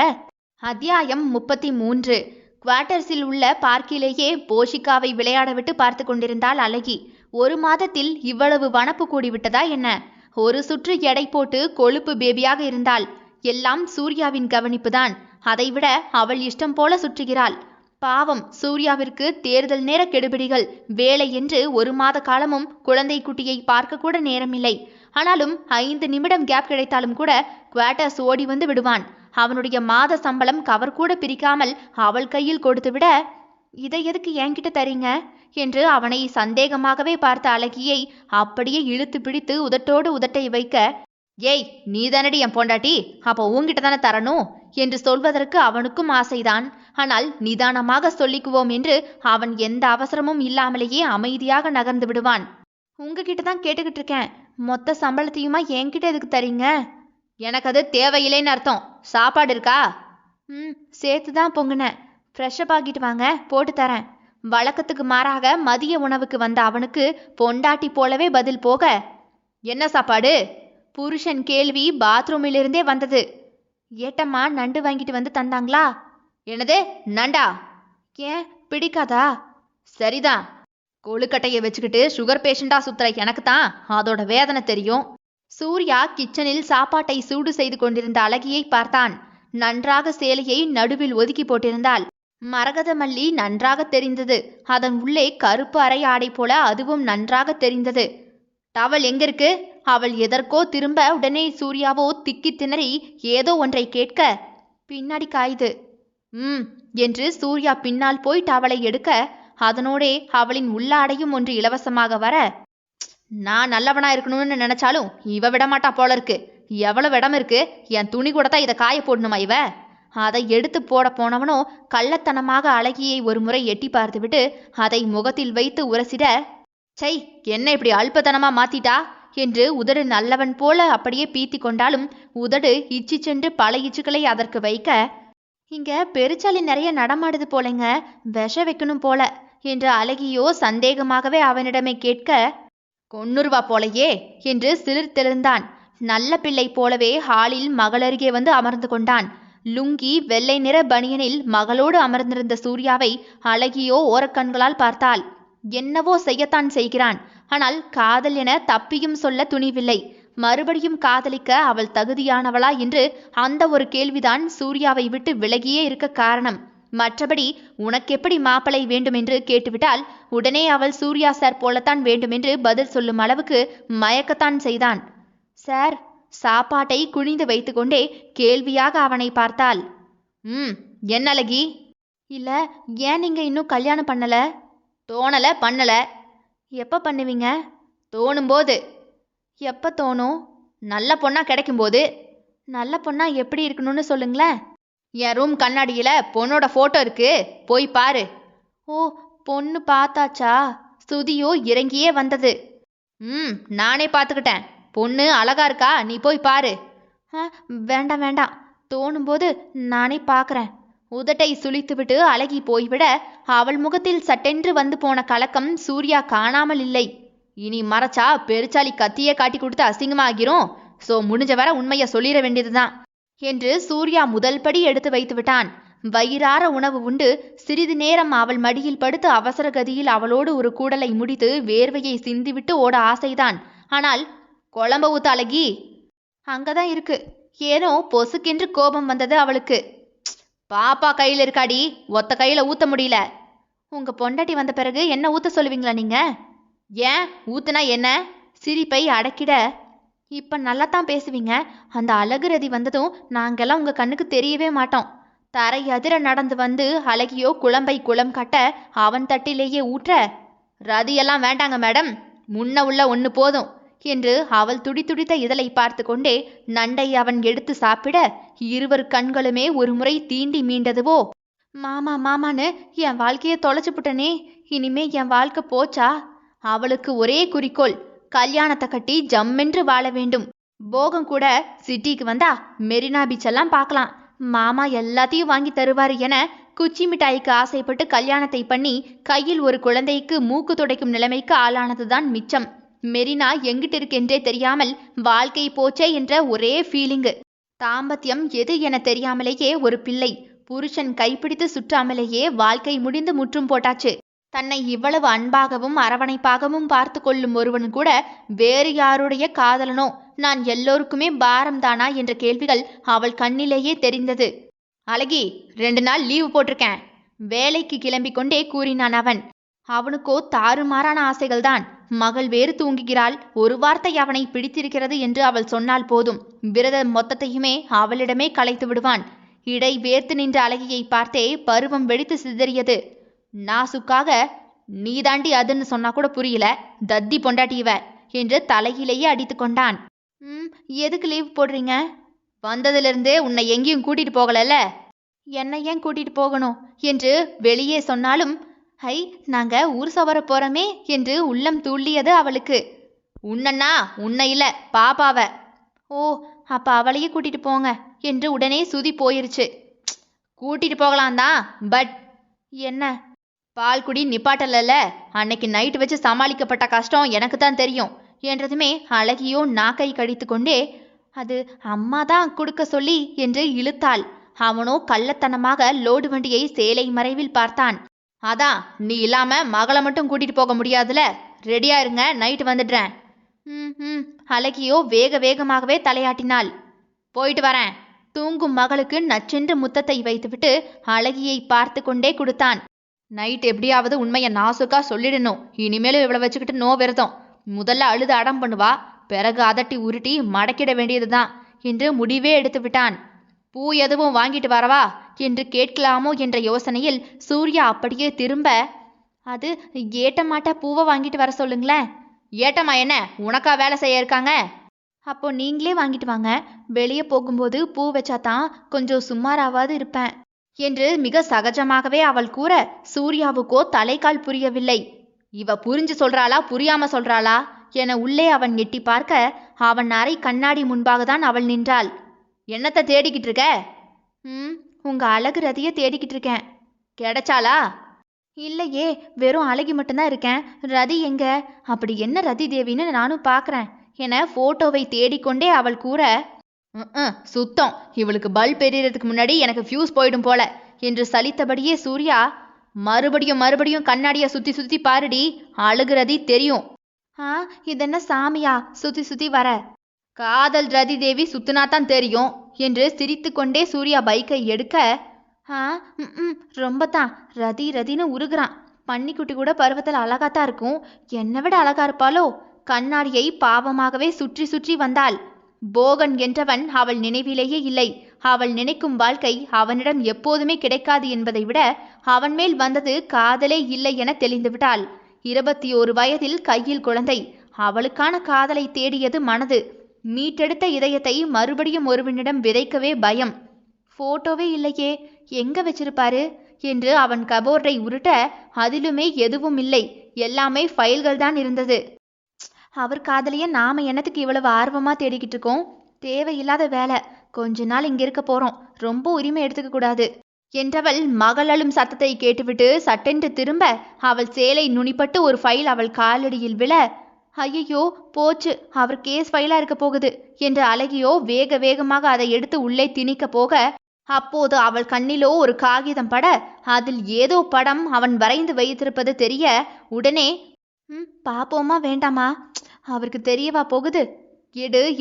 அத்தியாயம் 33. குவார்ட்டர்ஸில் உள்ள பார்க்கிலேயே போஷிகாவை விளையாட விட்டு பார்த்து கொண்டிருந்தாள் அழகி. 1 மாதத்தில் இவ்வளவு வனப்பு கூடிவிட்டதா என்ன? ஒரு சுற்று எடை போட்டு கொழுப்பு பேபியாக இருந்தாள். எல்லாம் சூர்யாவின் கவனிப்புதான். அதைவிட அவள் இஷ்டம் போல சுற்றுகிறாள். பாவம் சூர்யாவிற்கு தேர்தல் நேர கெடுபிடிகள், வேலை என்று 1 மாத காலமும் குழந்தை குட்டியை பார்க்க கூட நேரமில்லை. ஆனாலும் 5 நிமிடம் கேப் கிடைத்தாலும் கூட குவார்ட்டர்ஸ் ஓடி வந்து விடுவான். அவனுடைய மாத சம்பளம் கவர் கூட பிரிக்காமல் அவள் கையில் கொடுத்துவிட, இதை எதுக்கு என்கிட்ட தரீங்க என்று அவனை சந்தேகமாகவே பார்த்த அழகியை அப்படியே இழுத்து பிடித்து உதட்டோடு உதட்டை வைக்க, ஏய் நீதானடி என் பொண்டாட்டி, அப்போ உங்ககிட்ட தானே தரணும் என்று சொல்வதற்கு அவனுக்கும் ஆசைதான். ஆனால் நிதானமாக சொல்லிக்குவோம் என்று அவன் எந்த அவசரமும் இல்லாமலேயே அமைதியாக நகர்ந்து விடுவான். உங்ககிட்ட தான் கேட்டுக்கிட்டு இருக்கேன், மொத்த சம்பளத்தையுமா என்கிட்ட எதுக்கு தரீங்க? எனக்கு அது தேவையில்லைன்னு அர்த்தம். சாப்பாடு இருக்கா? சேர்த்து தான் பொங்குனேன். ஃப்ரெஷ்ஷப் ஆகிட்டு வாங்க, போட்டு தரேன். வழக்கத்துக்கு மாறாக மதிய உணவுக்கு வந்த அவனுக்கு பொண்டாட்டி போலவே பதில் போக, என்ன சாப்பாடு? புருஷன் கேள்வி பாத்ரூமிலிருந்தே வந்தது. ஏட்டம்மா நண்டு வாங்கிட்டு வந்து தந்தாங்களா? என்னது, நண்டா? ஏன் பிடிக்காதா? சரிதான், கொழுக்கட்டைய வச்சுக்கிட்டு சுகர் பேஷண்டா சுத்துற எனக்கு தான் அதோட வேதனை தெரியும். சூர்யா கிச்சனில் சாப்பாட்டை சூடு செய்து கொண்டிருந்த அழகியை பார்த்தான். நன்றாக சேலையை நடுவில் ஒதுக்கி போட்டிருந்தாள். மரகதமல்லி நன்றாக தெரிந்தது. அதன் உள்ளே கருப்பு அரை ஆடை போல அதுவும் நன்றாக தெரிந்தது. டவல் எங்க இருக்கு? அவள் எதற்கோ திரும்ப உடனே சூர்யாவோ திக்கி திணறி ஏதோ ஒன்றை கேட்க, பின்னாடி காயுது என்று சூர்யா பின்னால் போய் டவலை எடுக்க, அதனோடே அவளின் உள்ளாடையும் ஒன்று இலவசமாக வர, நான் நல்லவனா இருக்கணும்னு நினைச்சாலும் இவ விடமாட்டா போல இருக்கு. எவ்வளவு இடம் இருக்கு, என் துணி கூட தான் இதை காய போடணுமா இவ? அதை எடுத்து போட போனவனோ கள்ளத்தனமாக அழகியை ஒரு முறை எட்டி பார்த்துவிட்டு அதை முகத்தில் வைத்து உரசிட, சை, என்ன இப்படி அல்பத்தனமா மாத்திட்டா என்று உதடு நல்லவன் போல அப்படியே பீத்தி கொண்டாலும் உதடு இச்சி சென்று பல இச்சுக்களை அதற்கு வைக்க, இங்க பெருச்சாலி நிறைய நடமாடுது போலங்க, விஷ வைக்கணும் போல என்று அழகியோ சந்தேகமாகவே அவனிடமே கேட்க, கொன்னுருவா போலையே என்று சிலிர்த்தெழுந்தான். நல்ல பிள்ளை போலவே ஹாலில் மகளருகே வந்து அமர்ந்து கொண்டான். லுங்கி வெள்ளை நிற பனியனில் மகளோடு அமர்ந்திருந்த சூர்யாவை அழகியோ ஓரக்கண்களால் பார்த்தாள். என்னவோ செய்யத்தான் செய்கிறான். ஆனால் காதல் என தப்பியும் சொல்ல துணிவில்லை. மறுபடியும் காதலிக்க அவள் தகுதியானவளா என்று அந்த ஒரு கேள்விதான் சூர்யாவை விட்டு விலகியே இருக்க காரணம். மற்றபடி உனக்கெப்படி மாப்பிளை வேண்டுமென்று கேட்டுவிட்டால் உடனே அவள் சூர்யா சார் போலத்தான் வேண்டுமென்று பதில் சொல்லும் அளவுக்கு மயக்கத்தான் செய்தான். சார், சாப்பாட்டை குனிந்து வைத்துக்கொண்டே கேள்வியாக அவனை பார்த்தாள். என்ன அழகி? இல்ல, ஏன் நீங்க இன்னும் கல்யாணம் பண்ணல? தோணல, பண்ணல. எப்ப பண்ணுவீங்க? தோணும்போது. எப்ப தோணும்? நல்ல பொண்ணா கிடைக்கும்போது. நல்ல பொண்ணா எப்படி இருக்கணும்னு சொல்லுங்களேன். என் ரூம் கண்ணாடியில பொண்ணோட போட்டோ இருக்கு, போய் பாரு. ஓ, பொண்ணு பார்த்தாச்சா? சுதியோ இறங்கியே வந்தது. நானே பார்த்துக்கிட்டேன். பொண்ணு அழகா இருக்கா, நீ போய் பாரு. வேண்டாம் வேண்டாம், தோணும்போது நானே பார்க்குறேன். உதட்டை சுளித்துவிட்டு அழகி போய்விட அவள் முகத்தில் சட்டென்று வந்து போன கலக்கம் சூர்யா காணாமல் இல்லை. இனி மறைச்சா பெருச்சாலி கத்தியே காட்டி கொடுத்து அசிங்கமாகிரும். ஸோ முடிஞ்ச வர உண்மையை சொல்லிட வேண்டியதுதான் என்று சூர்யா முதல் படி எடுத்து வைத்து விட்டான். வயிறார உணவு உண்டு சிறிது நேரம் அவள் மடியில் படுத்து அவசர கதியில் அவளோடு ஒரு கூடலை முடித்து வேர்வையை சிந்திவிட்டு ஓட ஆசைதான். ஆனால் குழம்ப ஊத்த அழகி, அங்கதான் இருக்கு. ஏனோ பொசுக்கென்று கோபம் வந்தது அவளுக்கு. பாப்பா கையில் இருக்காடி, ஒத்த கையில ஊத்த முடியல. உங்க பொண்டாட்டி வந்த பிறகு என்ன ஊத்த சொல்லுவீங்களா நீங்க? ஏன், ஊத்துனா என்ன? சிரிப்பை அடக்கிட, இப்ப நல்லாத்தான் பேசுவீங்க. அந்த அழகு ரதி வந்ததும் நாங்கெல்லாம் உங்க கண்ணுக்கு தெரியவே மாட்டோம். தரை அதிர நடந்து வந்து அழகியோ குழம்பை குளம் கட்ட அவன் தட்டிலேயே ஊற்ற, ரதியெல்லாம் வேண்டாங்க மேடம், முன்ன உள்ள ஒன்று போதும் என்று அவள் துடிதுடித்த இதழை பார்த்து கொண்டே நண்டை அவன் எடுத்து சாப்பிட இருவர் கண்களுமே ஒரு முறை தீண்டி மீண்டதுவோ. மாமா மாமான்னு என் வாழ்க்கையை தொலைச்சு புட்டனே, இனிமே என் வாழ்க்கை போச்சா? அவளுக்கு ஒரே குறிக்கோள், கல்யாணத்தை கட்டி ஜம்மென்று வாழ வேண்டும். போகம் கூட சிட்டிக்கு வந்தா மெரினா பீச் எல்லாம் பார்க்கலாம், மாமா எல்லாத்தையும் வாங்கி தருவாரு என குச்சி மிட்டாய்க்கு ஆசைப்பட்டு கல்யாணத்தை பண்ணி கையில் ஒரு குழந்தைக்கு மூக்கு துடைக்கும் நிலைமைக்கு ஆளானதுதான் மிச்சம். மெரினா எங்கிட்டு இருக்கென்றே தெரியாமல் வாழ்க்கை போச்சே என்ற ஒரே ஃபீலிங்கு. தாம்பத்தியம் எது என தெரியாமலேயே ஒரு பிள்ளை, புருஷன் கைப்பிடித்து சுற்றாமலேயே வாழ்க்கை முடிந்து முற்றும் போட்டாச்சு. தன்னை இவ்வளவு அன்பாகவும் அரவணைப்பாகவும் பார்த்து கொள்ளும் ஒருவன் கூட வேறு யாருடைய காதலனோ, நான் எல்லோருக்குமே பாரம்தானா என்ற கேள்விகள் அவள் கண்ணிலேயே தெரிந்தது. அழகி, 2 நாள் லீவு போட்டிருக்கேன், வேலைக்கு கிளம்பிக் கொண்டே கூறினான் அவன். அவனுக்கோ தாறுமாறான ஆசைகள்தான். மகள் வேறு தூங்குகிறாள், ஒரு வார்த்தை அவனை பிடித்திருக்கிறது என்று அவள் சொன்னால் போதும், விரதம் மொத்தத்தையுமே அவளிடமே கலைத்து விடுவான். இடை வேர்த்து நின்ற அழகியை பார்த்தே பருவம் வெடித்து சிதறியது. நாசுக்காக நீ தாண்டி அதுன்னு சொன்னா கூட புரியல, தத்தி பொண்டாட்டிவ என்று தலையிலேயே அடித்து கொண்டான். எதுக்கு லீவ் போடுறீங்க? வந்ததிலிருந்தே உன்னை எங்கேயும் கூட்டிட்டு போகலல்ல. என்னை ஏன் கூட்டிட்டு போகணும் என்று வெளியே சொன்னாலும், ஹை, நாங்க ஊர் சவர போறோமே என்று உள்ளம் துள்ளியது அவளுக்கு. உன்னண்ணா, உன்னை இல்ல, பாப்பாவ. ஓ, அப்ப அவளையே கூட்டிட்டு போங்க என்று உடனே சுதி போயிருச்சு. கூட்டிட்டு போகலாம் தான், பட் என்ன? பால் குடி நிப்பாட்டலல்ல, அன்னைக்கு நைட்டு வச்சு சமாளிக்கப்பட்ட கஷ்டம் எனக்கு தான் தெரியும் என்றதுமே அழகியோ நாக்கை கடித்து கொண்டே, அது அம்மா தான் கொடுக்க சொல்லி என்று இழுத்தாள். அவனோ கள்ளத்தனமாக லோடு வண்டியை சேலை மறைவில் பார்த்தான். அதான் நீ இல்லாம மகளை மட்டும் கூட்டிட்டு போக முடியாதுல, ரெடியா இருங்க, நைட்டு வந்துடுறேன். ம் அழகியோ வேக வேகமாகவே தலையாட்டினாள். போயிட்டு வரேன். தூங்கும் மகளுக்கு நச்சென்று முத்தத்தை வைத்துவிட்டு அழகியை பார்த்து கொண்டே கொடுத்தான். நைட் எப்படியாவது உண்மையை நாசுக்கா சொல்லிடணும். இனிமேலும் இவளை வச்சுக்கிட்டு நோ விரதம். முதல்ல அழுது அடம் பண்ணுவா, பிறகு அதட்டி உருட்டி மடக்கிட வேண்டியதுதான் என்று முடிவே எடுத்து விட்டான். பூ எதுவும் வாங்கிட்டு வரவா என்று கேட்கலாமோ என்ற யோசனையில் சூர்யா அப்படியே திரும்ப, அது ஏட்டமாட்ட பூவை வாங்கிட்டு வர சொல்லுங்களேன். ஏட்டம்மா என்ன உனக்கா வேலை செய்ய இருக்காங்க? அப்போ நீங்களே வாங்கிட்டு வாங்க. வெளியே போகும்போது பூ வச்சாதான் கொஞ்சம் சுமாராவது இருப்பேன் என்று மிக சகஜமாகவே அவள் கூற சூர்யாவுக்கோ தலைக்கால் புரியவில்லை. இவ புரிஞ்சு சொல்றாளா புரியாம சொல்றாளா என உள்ளே அவன் எட்டி பார்க்க அவன் அறை கண்ணாடி முன்பாக தான் அவள் நின்றாள். என்னத்தை தேடிக்கிட்டு இருக்க? உங்க அழகு ரதிய தேடிக்கிட்டு இருக்கேன். கிடைச்சாளா? இல்லையே, வெறும் அழகி மட்டும்தான் இருக்கேன். ரதி எங்க? அப்படி என்ன ரதி தேவின்னு நானும் பார்க்குறேன் என போட்டோவை தேடிக்கொண்டே அவள் கூற, சுத்தம், இவளுக்கு பல்ப் எரியறதுக்கு முன்னாடி எனக்கு ஃபியூஸ் போயிடும் போல என்று சலித்தபடியே சூர்யா, மறுபடியும் கண்ணாடியை சுத்தி சுத்தி பாருடி, அழகு ரதி தெரியும். இதென்ன சாமியா சுத்தி சுத்தி வர? காதல் ரதி தேவி சுத்துனாத்தான் தெரியும் என்று சிரித்து கொண்டே சூர்யா பைக்கை எடுக்க, ரொம்ப தான் ரதி ரதின்னு உருகுறான். பன்னிக்குட்டி கூட பருவத்தில் அழகாத்தான் இருக்கும், என்னை விட அழகா இருப்பாளோ? கண்ணாடியை பாவமாகவே சுற்றி சுற்றி வந்தாள். போகன் என்றவன் அவள் நினைவிலேயே இல்லை. அவள் நினைக்கும் வாழ்க்கை அவனிடம் எப்போதுமே கிடைக்காது என்பதை விட அவன் மேல் வந்தது காதலே இல்லை என தெளிந்துவிட்டாள். 21 வயதில் கையில் குழந்தை. அவளுக்கான காதலை தேடியது மனது. மீட்டெடுத்த இதயத்தை மறுபடியும் ஒருவனிடம் விதைக்கவே பயம். போட்டோவே இல்லையே, எங்க வச்சிருப்பாரு என்று அவன் கபோர்டை உருட்ட அதிலுமே எதுவும் இல்லை. எல்லாமே ஃபைல்கள் தான் இருந்தது. அவர் காதலிய நாம என்னத்துக்கு இவ்வளவு ஆர்வமா தேடிக்கிட்டு இருக்கோம்? தேவையில்லாத வேலை. கொஞ்ச நாள் இங்க இருக்க போறோம், ரொம்ப உரிமை எடுத்துக்க கூடாது என்றவள் மகளழும் சத்தத்தை கேட்டுவிட்டு சட்டென்று திரும்ப அவள் சேலை நுனிப்பட்டு ஒரு ஃபைல் அவள் காலடியில் விழ, ஐயோ போச்சு, அவர் கேஸ் ஃபைலா இருக்க போகுது என்று அழகியோ வேக வேகமாக அதை எடுத்து உள்ளே திணிக்க போக, அப்போது அவள் கண்ணிலோ ஒரு காகிதம் பட அதில் ஏதோ படம் அவன் வரைந்து வைத்திருப்பது தெரிய உடனே, பாப்போமா வேண்டாமா, அவருக்கு தெரியவா போகுது,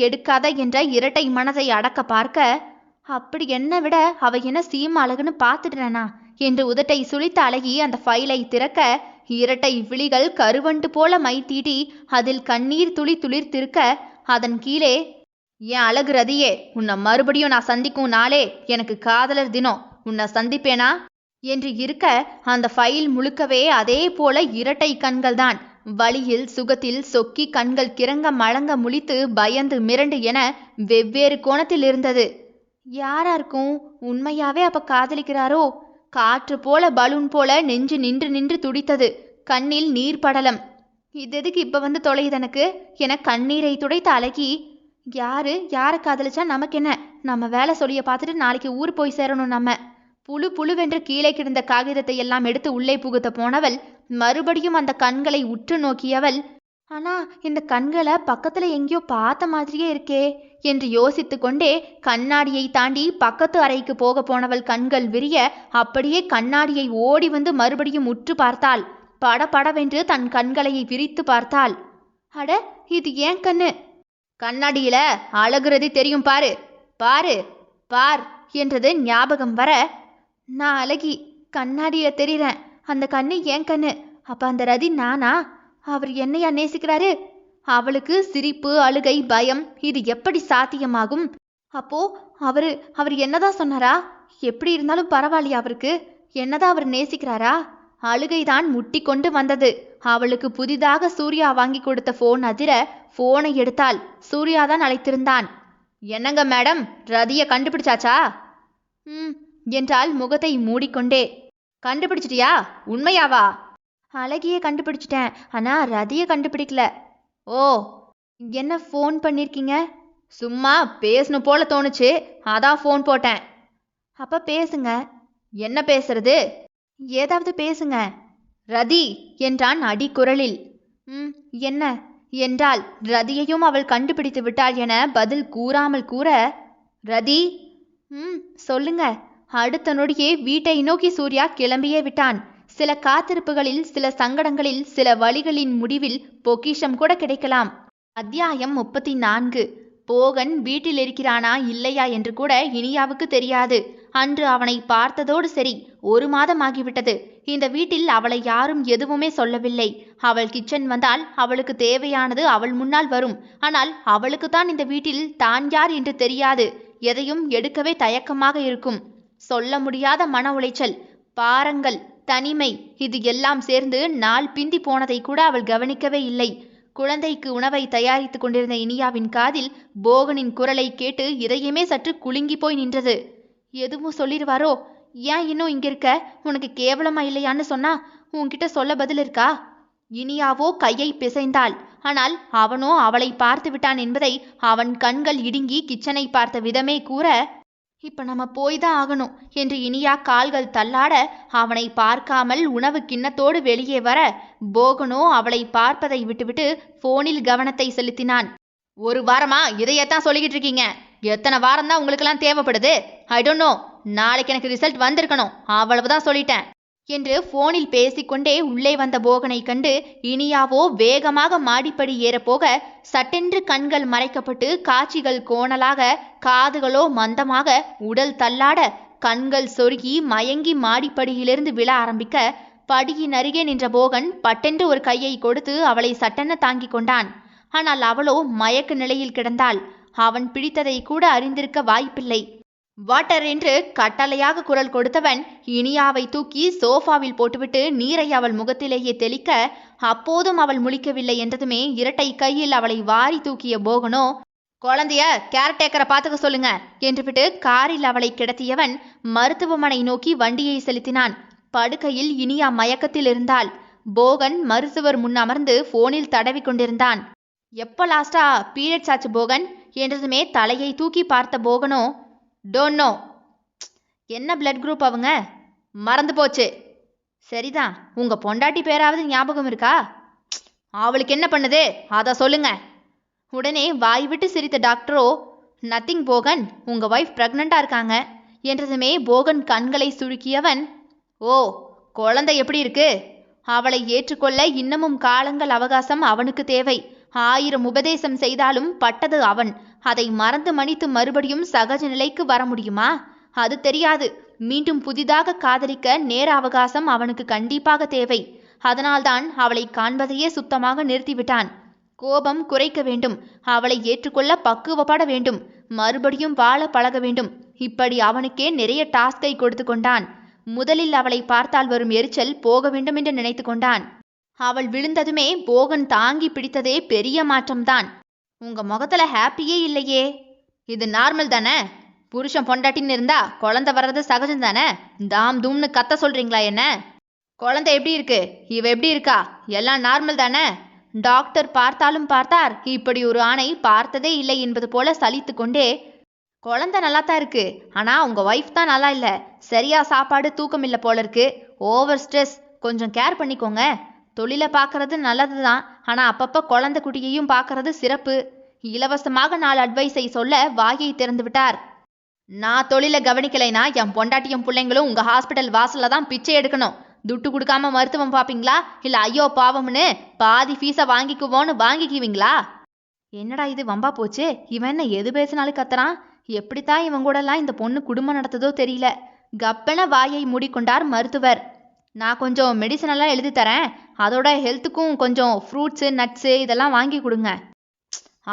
எடுக்காத என்ற இரட்டை மனதை அடக்க பார்க்க, அப்படி என்ன விட அவ என்ன சீம அழகுன்னு பார்த்துடுறேனா என்று உதட்டை சுழித்த அழகி அந்த ஃபைலை திறக்க இரட்டை விழிகள் கருவண்டு போல மை தீட்டி அதில் கண்ணீர் துளி துளிர்த்திருக்க, அதன் கீழே, என் அழகு ரதியே, உன்னை மறுபடியும் நான் சந்திக்கும் நாளே எனக்கு காதலர் தினம், உன்னை சந்திப்பேனா என்று இருக்க அந்த ஃபைல் முழுக்கவே அதே போல இரட்டை கண்கள் தான். வழியில் சுகத்தில் சொக்கி கண்கள் கிறங்க மழங்க முழித்து பயந்து மிரண்டு என வெவ்வேறு கோணத்தில் இருந்தது. யாரா இருக்கும்? உண்மையாவே அப்ப காதலிக்கிறாரோ? காற்று போல பலூன் போல நெஞ்சு நின்று நின்று துடித்தது. கண்ணில் நீர் படலம். இது எதுக்கு இப்ப வந்து தொலையுதனக்கு என கண்ணீரை துடைத்த அழகி, யாரை காதலிச்சா நமக்கு என்ன? நம்ம வேலை சொல்லிய பார்த்துட்டு நாளைக்கு ஊர் போய் சேரணும். நம்ம புழுவென்று கீழே கிடந்த காகிதத்தை எல்லாம் எடுத்து உள்ளே புகுத்த போனவள் மறுபடியும் அந்த கண்களை உற்று நோக்கியவள், ஆனா இந்த கண்களை பக்கத்துல எங்கேயோ பார்த்த மாதிரியே இருக்கே என்று யோசித்து கொண்டே கண்ணாடியை தாண்டி பக்கத்து அறைக்கு போக போனவள் கண்கள் விரிய அப்படியே கண்ணாடியை ஓடி வந்து மறுபடியும் உற்று பார்த்தாள். படபடவென்று தன் கண்களை விரித்து பார்த்தாள். அட, இது ஏன் கண்ணு? கண்ணாடியில அழகுறது தெரியும் பாரு, பாரு பார் என்றது ஞாபகம் வர, நான் அழகி, கண்ணாடியில தெரிகிறேன், அந்த கண்ணு ஏன் கண்ணு. அப்ப அந்த ரதி நானா? அவர் என்னையா நேசிக்கிறாரு? அவளுக்கு சிரிப்பு, அழுகை, பயம், இது எப்படி சாத்தியமாகும்? அப்போ அவர் என்னதான் சொன்னாரா? எப்படி இருந்தாலும் பரவாயில்லையா அவருக்கு? என்னதான் அவர் நேசிக்கிறாரா? அழுகைதான் முட்டி கொண்டு வந்தது. அவளுக்கு புதிதாக சூர்யா வாங்கி கொடுத்த போன் அதிர போனை எடுத்தாள். சூர்யாதான் அழைத்திருந்தான். என்னங்க மேடம், ரதிய கண்டுபிடிச்சாச்சா என்றால் முகத்தை மூடிக்கொண்டே. கண்டுபிடிச்சிட்டியா? உண்மையாவா? அழகிய கண்டுபிடிச்சிட்டேன், ஆனா ரதிய கண்டுபிடிக்கல. ஓ, என்ன ஃபோன் பண்ணிருக்கீங்க? சும்மா பேசணும் போல தோணுச்சு, அதான் ஃபோன் போட்டேன். அப்ப பேசுங்க. என்ன பேசுறது? ஏதாவது பேசுங்க. ரதி என்றான் அடிக்குரலில். என்ன என்றாள். ரதியையும் அவள் கண்டுபிடித்து விட்டாள் என பதில் கூறாமல் கூற, ரதி. சொல்லுங்க. அடுத்த நொடியே வீட்டை நோக்கி சூர்யா கிளம்பியே விட்டான். சில காத்திருப்புகளில், சில சங்கடங்களில், சில வழிகளின் முடிவில் பொக்கிஷம் கூட கிடைக்கலாம். அத்தியாயம் 34. போகன் வீட்டில் இருக்கிறானா இல்லையா என்று கூட இனியாவுக்கு தெரியாது. அன்று அவனை பார்த்ததோடு சரி. 1 மாதம் ஆகிவிட்டது. இந்த வீட்டில் அவளை யாரும் எதுவுமே சொல்லவில்லை. அவள் கிச்சன் வந்தால் அவளுக்கு தேவையானது அவள் முன்னால் வரும். ஆனால் அவளுக்குத்தான் இந்த வீட்டில் தான் யார் என்று தெரியாது. எதையும் எடுக்கவே தயக்கமாக இருக்கும். சொல்ல முடியாத மன உளைச்சல், பாரங்கள், தனிமை, இது எல்லாம் சேர்ந்து நாள் பிந்தி போனதை கூட அவள் கவனிக்கவே இல்லை. குழந்தைக்கு உணவை தயாரித்து கொண்டிருந்த இனியாவின் காதில் போகனின் குரலை கேட்டு இதயமே சற்று குலுங்கி போய் நின்றது. எதுவும் சொல்லிடுவாரோ? ஏன் இன்னும் இங்க இருக்க? உனக்கு கேவலமா இல்லையான்னு சொன்னா உன்கிட்ட சொல்ல பதில் இருக்கா? இனியாவோ கையை பிசைந்தாள். ஆனால் அவனோ அவளை பார்த்து விட்டான் என்பதை அவன் கண்கள் இடுங்கி கிச்சனை பார்த்த விதமே கூற, இப்ப நம்ம போய்தான் ஆகணும் என்று இனியா கால்கள் தள்ளாட அவனை பார்க்காமல் உணவு கிண்ணத்தோடு வெளியே வர, போகனோ அவளை பார்ப்பதை விட்டுவிட்டு போனில் கவனத்தை செலுத்தினான். 1 வாரமா இதையத்தான் சொல்லிக்கிட்டு இருக்கீங்க. எத்தனை வாரம் தான் உங்களுக்கெல்லாம் தேவைப்படுது? I don't know. நாளைக்கு எனக்கு ரிசல்ட் வந்திருக்கணும், அவ்வளவுதான் சொல்லிட்டேன் என்று போனில் பேசிக்கொண்டே உள்ளே வந்த போகனை கண்டு இனியாவோ வேகமாக மாடிப்படி ஏறப்போக சட்டென்று கண்கள் மறைக்கப்பட்டு காட்சிகள் கோணலாக, காதுகளோ மந்தமாக, உடல் தள்ளாட, கண்கள் சொருகி மயங்கி மாடிப்படியிலிருந்து விழ ஆரம்பிக்க, படியின் அருகே நின்ற போகன் பட்டென்று ஒரு கையை கொடுத்து அவளை சட்டென தாங்கிக் கொண்டான். ஆனால் அவளோ மயக்க நிலையில் கிடந்தாள். அவன் பிடித்ததை கூட அறிந்திருக்க வாய்ப்பில்லை. வாட்டர் என்று கட்டளையாக குரல் கொடுத்தவன் இனியாவை தூக்கி சோஃபாவில் போட்டுவிட்டு நீரை அவள் முகத்திலேயே தெளிக்க, அப்போதும் அவள் முழிக்கவில்லை என்றதுமே இரட்டை கையில் அவளை வாரி தூக்கிய போகனோ, குழந்தைய கேர்டேக்கரை பார்த்துக்க சொல்லுங்க என்று விட்டு காரில் அவளை கிடத்தியவன் மருத்துவமனை நோக்கி வண்டியை செலுத்தினான். படுக்கையில் இனியா மயக்கத்தில் இருந்தாள். போகன் மருத்துவர் முன் அமர்ந்து போனில் தடவி கொண்டிருந்தான். எப்போ லாஸ்டா பீரியட்ஸ் ஆச்சு போகன் என்றதுமே தலையை தூக்கி பார்த்த போகனோ, டோன்ட் நோ. என்ன பிளட் குரூப் அவங்க? மறந்து போச்சு. சரிதான், உங்க பொண்டாட்டி பேராவது ஞாபகம் இருக்கா? அவளுக்கு என்ன பண்ணுது அதை சொல்லுங்க. உடனே வாய் விட்டு சிரித்த டாக்டரோ, நத்திங் போகன், உங்க வைஃப் பிரெக்னண்டா இருக்காங்க என்றதுமே போகன் கண்களை சுருக்கியவன், ஓ, குழந்தை எப்படி இருக்கு? அவளை ஏற்றுக்கொள்ள இன்னமும் காலங்கள் அவகாசம் அவனுக்கு தேவை. 1000 உபதேசம் செய்தாலும் பட்டது அவன். அதை மறந்து மன்னித்து மறுபடியும் சகஜ நிலைக்கு வர முடியுமா? அது தெரியாது. மீண்டும் புதிதாக காதலிக்க நேர அவகாசம் அவனுக்கு கண்டிப்பாக தேவை. அதனால்தான் அவளை காண்பதையே சுத்தமாக நிறுத்திவிட்டான். கோபம் குறைக்க வேண்டும். அவளை ஏற்றுக்கொள்ள பக்குவப்பட வேண்டும். மறுபடியும் வாழ பழக வேண்டும். இப்படி அவனுக்கே நிறைய டாஸ்கை கொடுத்து கொண்டான். முதலில் அவளை பார்த்தால் வரும் எரிச்சல் போக வேண்டும் என்று நினைத்து கொண்டான். அவள் விழுந்ததுமே போகன் தாங்கி பிடித்ததே பெரிய மாற்றம்தான். உங்க முகத்துல ஹாப்பியே இல்லையே. இது நார்மல் தானே? புருஷன் பொண்டாட்டின்னு இருந்தா குழந்தை வர்றது சகஜம் தானே? தாம் தூம்னு கத்த சொல்றீங்களா என்ன? குழந்தை எப்படி இருக்கு? இவ எப்படி இருக்கா? எல்லாம் நார்மல் தானே? டாக்டர் பார்த்தாலும் பார்த்தார். இப்படி ஒரு ஆணை பார்த்ததே இல்லை என்பது போல சலித்து கொண்டே, குழந்தை நல்லா தான் இருக்கு, ஆனா உங்க ஒய்ஃப் தான் நல்லா இல்லை. சரியா சாப்பாடு, தூக்கம் இல்லை போல இருக்கு. Over stress. கொஞ்சம் கேர் பண்ணிக்கோங்க. தொழிலை பார்க்கறது நல்லது தான், ஆனால் அப்பப்போ குழந்தை குட்டியையும் பார்க்கறது சிறப்பு. இலவசமாக 4 அட்வைஸை சொல்ல வாயை திறந்து விட்டார். நான் தொழிலை கவனிக்கலைனா என் பொண்டாட்டியும் பிள்ளைங்களும் உங்கள் ஹாஸ்பிட்டல் வாசலில் தான் பிச்சை எடுக்கணும். துட்டு கொடுக்காம மருத்துவம் பார்ப்பீங்களா? இல்லை ஐயோ பாவம்னு பாதி ஃபீஸை வாங்கிக்குவோன்னு வாங்கிக்குவீங்களா? என்னடா இது வம்பா போச்சு. இவன் என்ன எது பேசினாலும் கத்துறான். எப்படித்தான் இவன் கூடலாம் இந்த பொண்ணு குடும்பம் நடத்ததோ தெரியல. கப்பென வாயை மூடிக்கொண்டார் மருத்துவர். நான் கொஞ்சம் மெடிசனெல்லாம் எழுதி தரேன். அதோட ஹெல்த்துக்கும் கொஞ்சம் ஃப்ரூட்ஸு, நட்ஸு இதெல்லாம் வாங்கி கொடுங்க.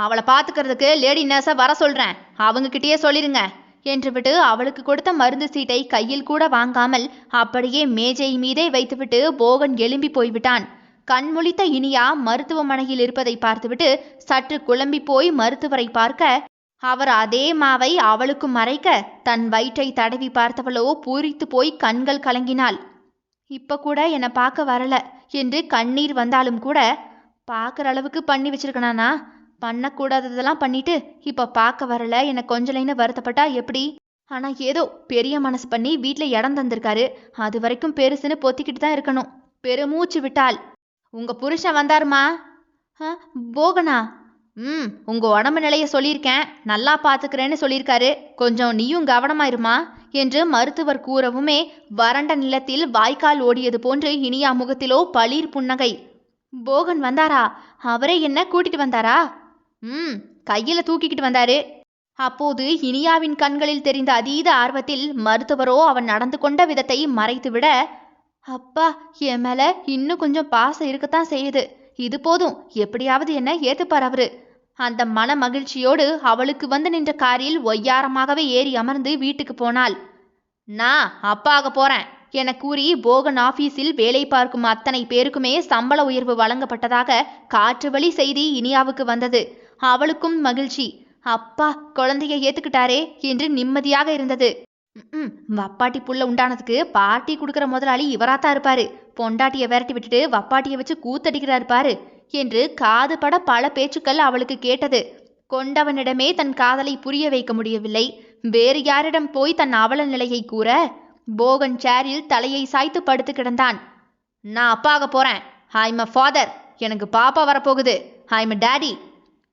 அவளை பார்த்துக்கிறதுக்கு லேடி நர்ஸை வர சொல்கிறேன், அவங்கக்கிட்டேயே சொல்லிடுங்க என்று விட்டு அவளுக்கு கொடுத்த மருந்து சீட்டை கையில் கூட வாங்காமல் அப்படியே மேஜை மீதே வைத்துவிட்டு போகன் எழும்பி போய்விட்டான். கண்முழித்த இனியா மருத்துவமனையில் இருப்பதை பார்த்துவிட்டு சற்று குழம்பி போய் மருத்துவரை பார்க்க, அவர் அதே மாவை அவளுக்கு மறைக்க தன் வயிற்றை தடவி பார்த்தவளோ பூரித்து போய் கண்கள் கலங்கினாள். இப்போ கூட என்னை பார்க்க வரல என்று கண்ணீர் வந்தாலும் கூட, பார்க்குற அளவுக்கு பண்ணி வச்சிருக்கணானா? பண்ணக்கூடாததெல்லாம் பண்ணிட்டு இப்போ பார்க்க வரல, என்னை கொஞ்சலைன்னு வருத்தப்பட்டா எப்படி? ஆனால் ஏதோ பெரிய மனசு பண்ணி வீட்டில் இடம் தந்திருக்காரு. அது வரைக்கும் பெருசுன்னு பொத்திக்கிட்டு தான் இருக்கணும். பெருமூச்சு விட்டாள். உங்க புருஷன் வந்தாருமா? போகனா? உங்க உடம்பு நிலைய சொல்லியிருக்கேன், நல்லா பாத்துக்கிறேன்னு சொல்லியிருக்காரு, கொஞ்சம் நீயும் கவனமா இருமா என்று மருத்துவர் கூறவுமே வறண்ட நிலத்தில் வாய்க்கால் ஓடியது போன்று இனியா முகத்திலோ பளீர் புன்னகை. போகன் வந்தாரா? அவரே என்ன கூட்டிட்டு வந்தாரா? கையில தூக்கிக்கிட்டு வந்தாரு. அப்போது இனியாவின் கண்களில் தெரிந்த அதீத ஆர்வத்தில் மருத்துவரோ அவன் நடந்து கொண்ட விதத்தை மறைத்துவிட, அப்பா, என் மேல இன்னும் கொஞ்சம் பாசம் இருக்கத்தான் செய்யுது, இது போதும், எப்படியாவது என்ன ஏத்துப்பார் அவரு. அந்த மன மகிழ்ச்சியோடு அவளுக்கு வந்து நின்ற காரில் ஒய்யாரமாகவே ஏறி அமர்ந்து வீட்டுக்கு போனாள். நான் அப்பாக போறேன் என கூறி போகன் ஆபீஸில் வேலை பார்க்கும் அத்தனை பேருக்குமே சம்பள உயர்வு வழங்கப்பட்டதாக காற்று வழி செய்தி இனியாவுக்கு வந்தது. அவளுக்கும் மகிழ்ச்சி. அப்பா குழந்தைய ஏத்துக்கிட்டாரே என்று நிம்மதியாக இருந்தது. வப்பாட்டி புள்ள உண்டானதுக்கு பார்ட்டி கொடுக்கிற முதலாளி இவராத்தான் இருப்பாரு, பொண்டாட்டிய விரட்டி விட்டுட்டு வப்பாட்டிய வச்சு கூத்தடிக்கிறாரு பாரு என்று காது பட பல பேச்சுக்கள் அவளுக்கு கேட்டது. கொண்டவனிடமே தன் காதலை புரிய வைக்க முடியவில்லை, வேறு யாரிடம் போய் தன் அவல நிலையை கூற? போகன் சேரில் தலையை சாய்த்து படுத்து கிடந்தான். நான் அப்பாக போறேன், ஐம் அ ஃபாதர், எனக்கு பாப்பா வரப்போகுது, ஐம் அ டாடி.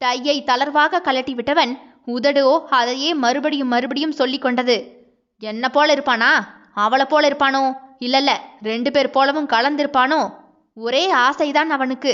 டையை தளர்வாக கலட்டி விட்டவன் உதடோ அதையே மறுபடியும் மறுபடியும் சொல்லி கொண்டது. என்ன போல இருப்பானா? அவளை போல இருப்பானோ? இல்லல்ல, 2 பேர் போலவும் கலந்திருப்பானோ? ஒரே ஆசைதான் அவனுக்கு.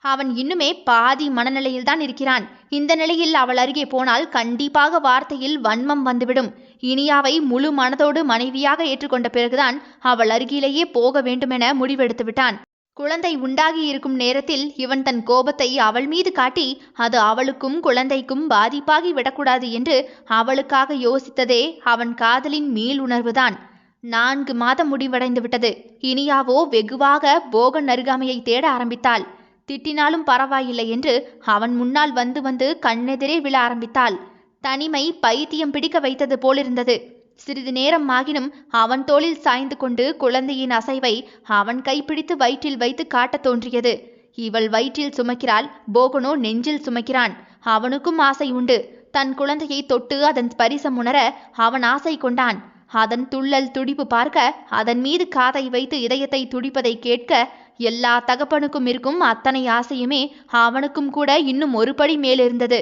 அவன் இன்னுமே பாதி மனநிலையில்தான் இருக்கிறான். இந்த நிலையில் அவள் அருகே போனால் கண்டிப்பாக வார்த்தையில் வன்மம் வந்துவிடும். இனியாவை முழு மனதோடு மனைவியாக ஏற்றுக்கொண்ட பிறகுதான் அவள் அருகிலேயே போக வேண்டுமென முடிவெடுத்து விட்டான். குழந்தை உண்டாகி இருக்கும் நேரத்தில் இவன் தன் கோபத்தை அவள் மீது காட்டி அது அவளுக்கும் குழந்தைக்கும் பாதிப்பாகி விடக்கூடாது என்று அவளுக்காக யோசித்ததே அவன் காதலின் மீள் உணர்வுதான். 4 மாதம் முடிவடைந்து விட்டது. இனியாவோ வெகுவாக போகன் அருகாமையை தேட ஆரம்பித்தாள். திட்டினாலும் பரவாயில்லை என்று அவன் முன்னால் வந்து வந்து கண்ணெதிரே விழ ஆரம்பித்தாள். தனிமை பைத்தியம் பிடிக்க வைத்தது போலிருந்தது. சிறிது நேரம் ஆகினும் அவன் தோளில் சாய்ந்து கொண்டு குழந்தையின் அசைவை அவன் கைப்பிடித்து வயிற்றில் வைத்து காட்டத் தோன்றியது. இவள் வயிற்றில் சுமக்கிறாள், போகனோ நெஞ்சில் சுமக்கிறான். அவனுக்கும் ஆசை உண்டு. தன் குழந்தையை தொட்டு அதன் ஸ்பரிசம் உணர அவன் ஆசை கொண்டான். அதன் துள்ளல் துடிப்பு பார்க்க, அதன் மீது காதை வைத்து இதயத்தை துடிப்பதை கேட்க, எல்லா தகப்பனுக்கும் இருக்கும் அத்தனை ஆசையுமே அவனுக்கும் கூட இன்னும் ஒரு படி மேலிருந்தது.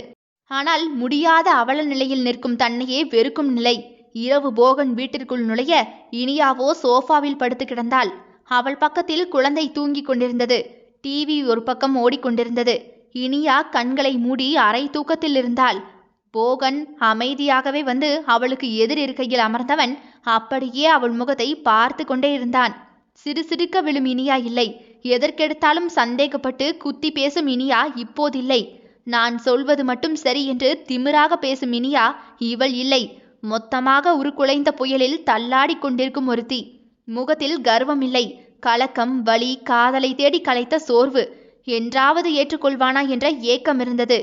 ஆனால் முடியாத அவல நிலையில் நிற்கும் தன்னையே வெறுக்கும் நிலை. இரவு போகன் வீட்டிற்குள் நுழைய இனியாவோ சோஃபாவில் படுத்து கிடந்தாள். அவள் பக்கத்தில் குழந்தை தூங்கிக் கொண்டிருந்தது. டிவி ஒரு பக்கம் ஓடிக்கொண்டிருந்தது. இனியா கண்களை மூடி அரை தூக்கத்தில் இருந்தாள். போகன் அமைதியாகவே வந்து அவளுக்கு எதிர் இருக்கையில் அமர்ந்தவன் அப்படியே அவள் முகத்தை பார்த்து கொண்டே இருந்தான். சிறுசிறுக்க விழும் இனியா இல்லை. எதற்கெடுத்தாலும் சந்தேகப்பட்டு குத்தி பேசும் இனியா இப்போதில்லை. நான் சொல்வது மட்டும் சரி என்று திமிராக பேசும் இனியா இவள் இல்லை. மொத்தமாக உருக்குலைந்த புயலில் தள்ளாடி கொண்டிருக்கும் ஒருத்தி. முகத்தில் கர்வம் இல்லை, கலக்கம், வலி, காதலை தேடி கலைத்த சோர்வு. என்றாவது ஏற்றுக்கொள்வானா என்ற ஏக்கம் இருந்தது.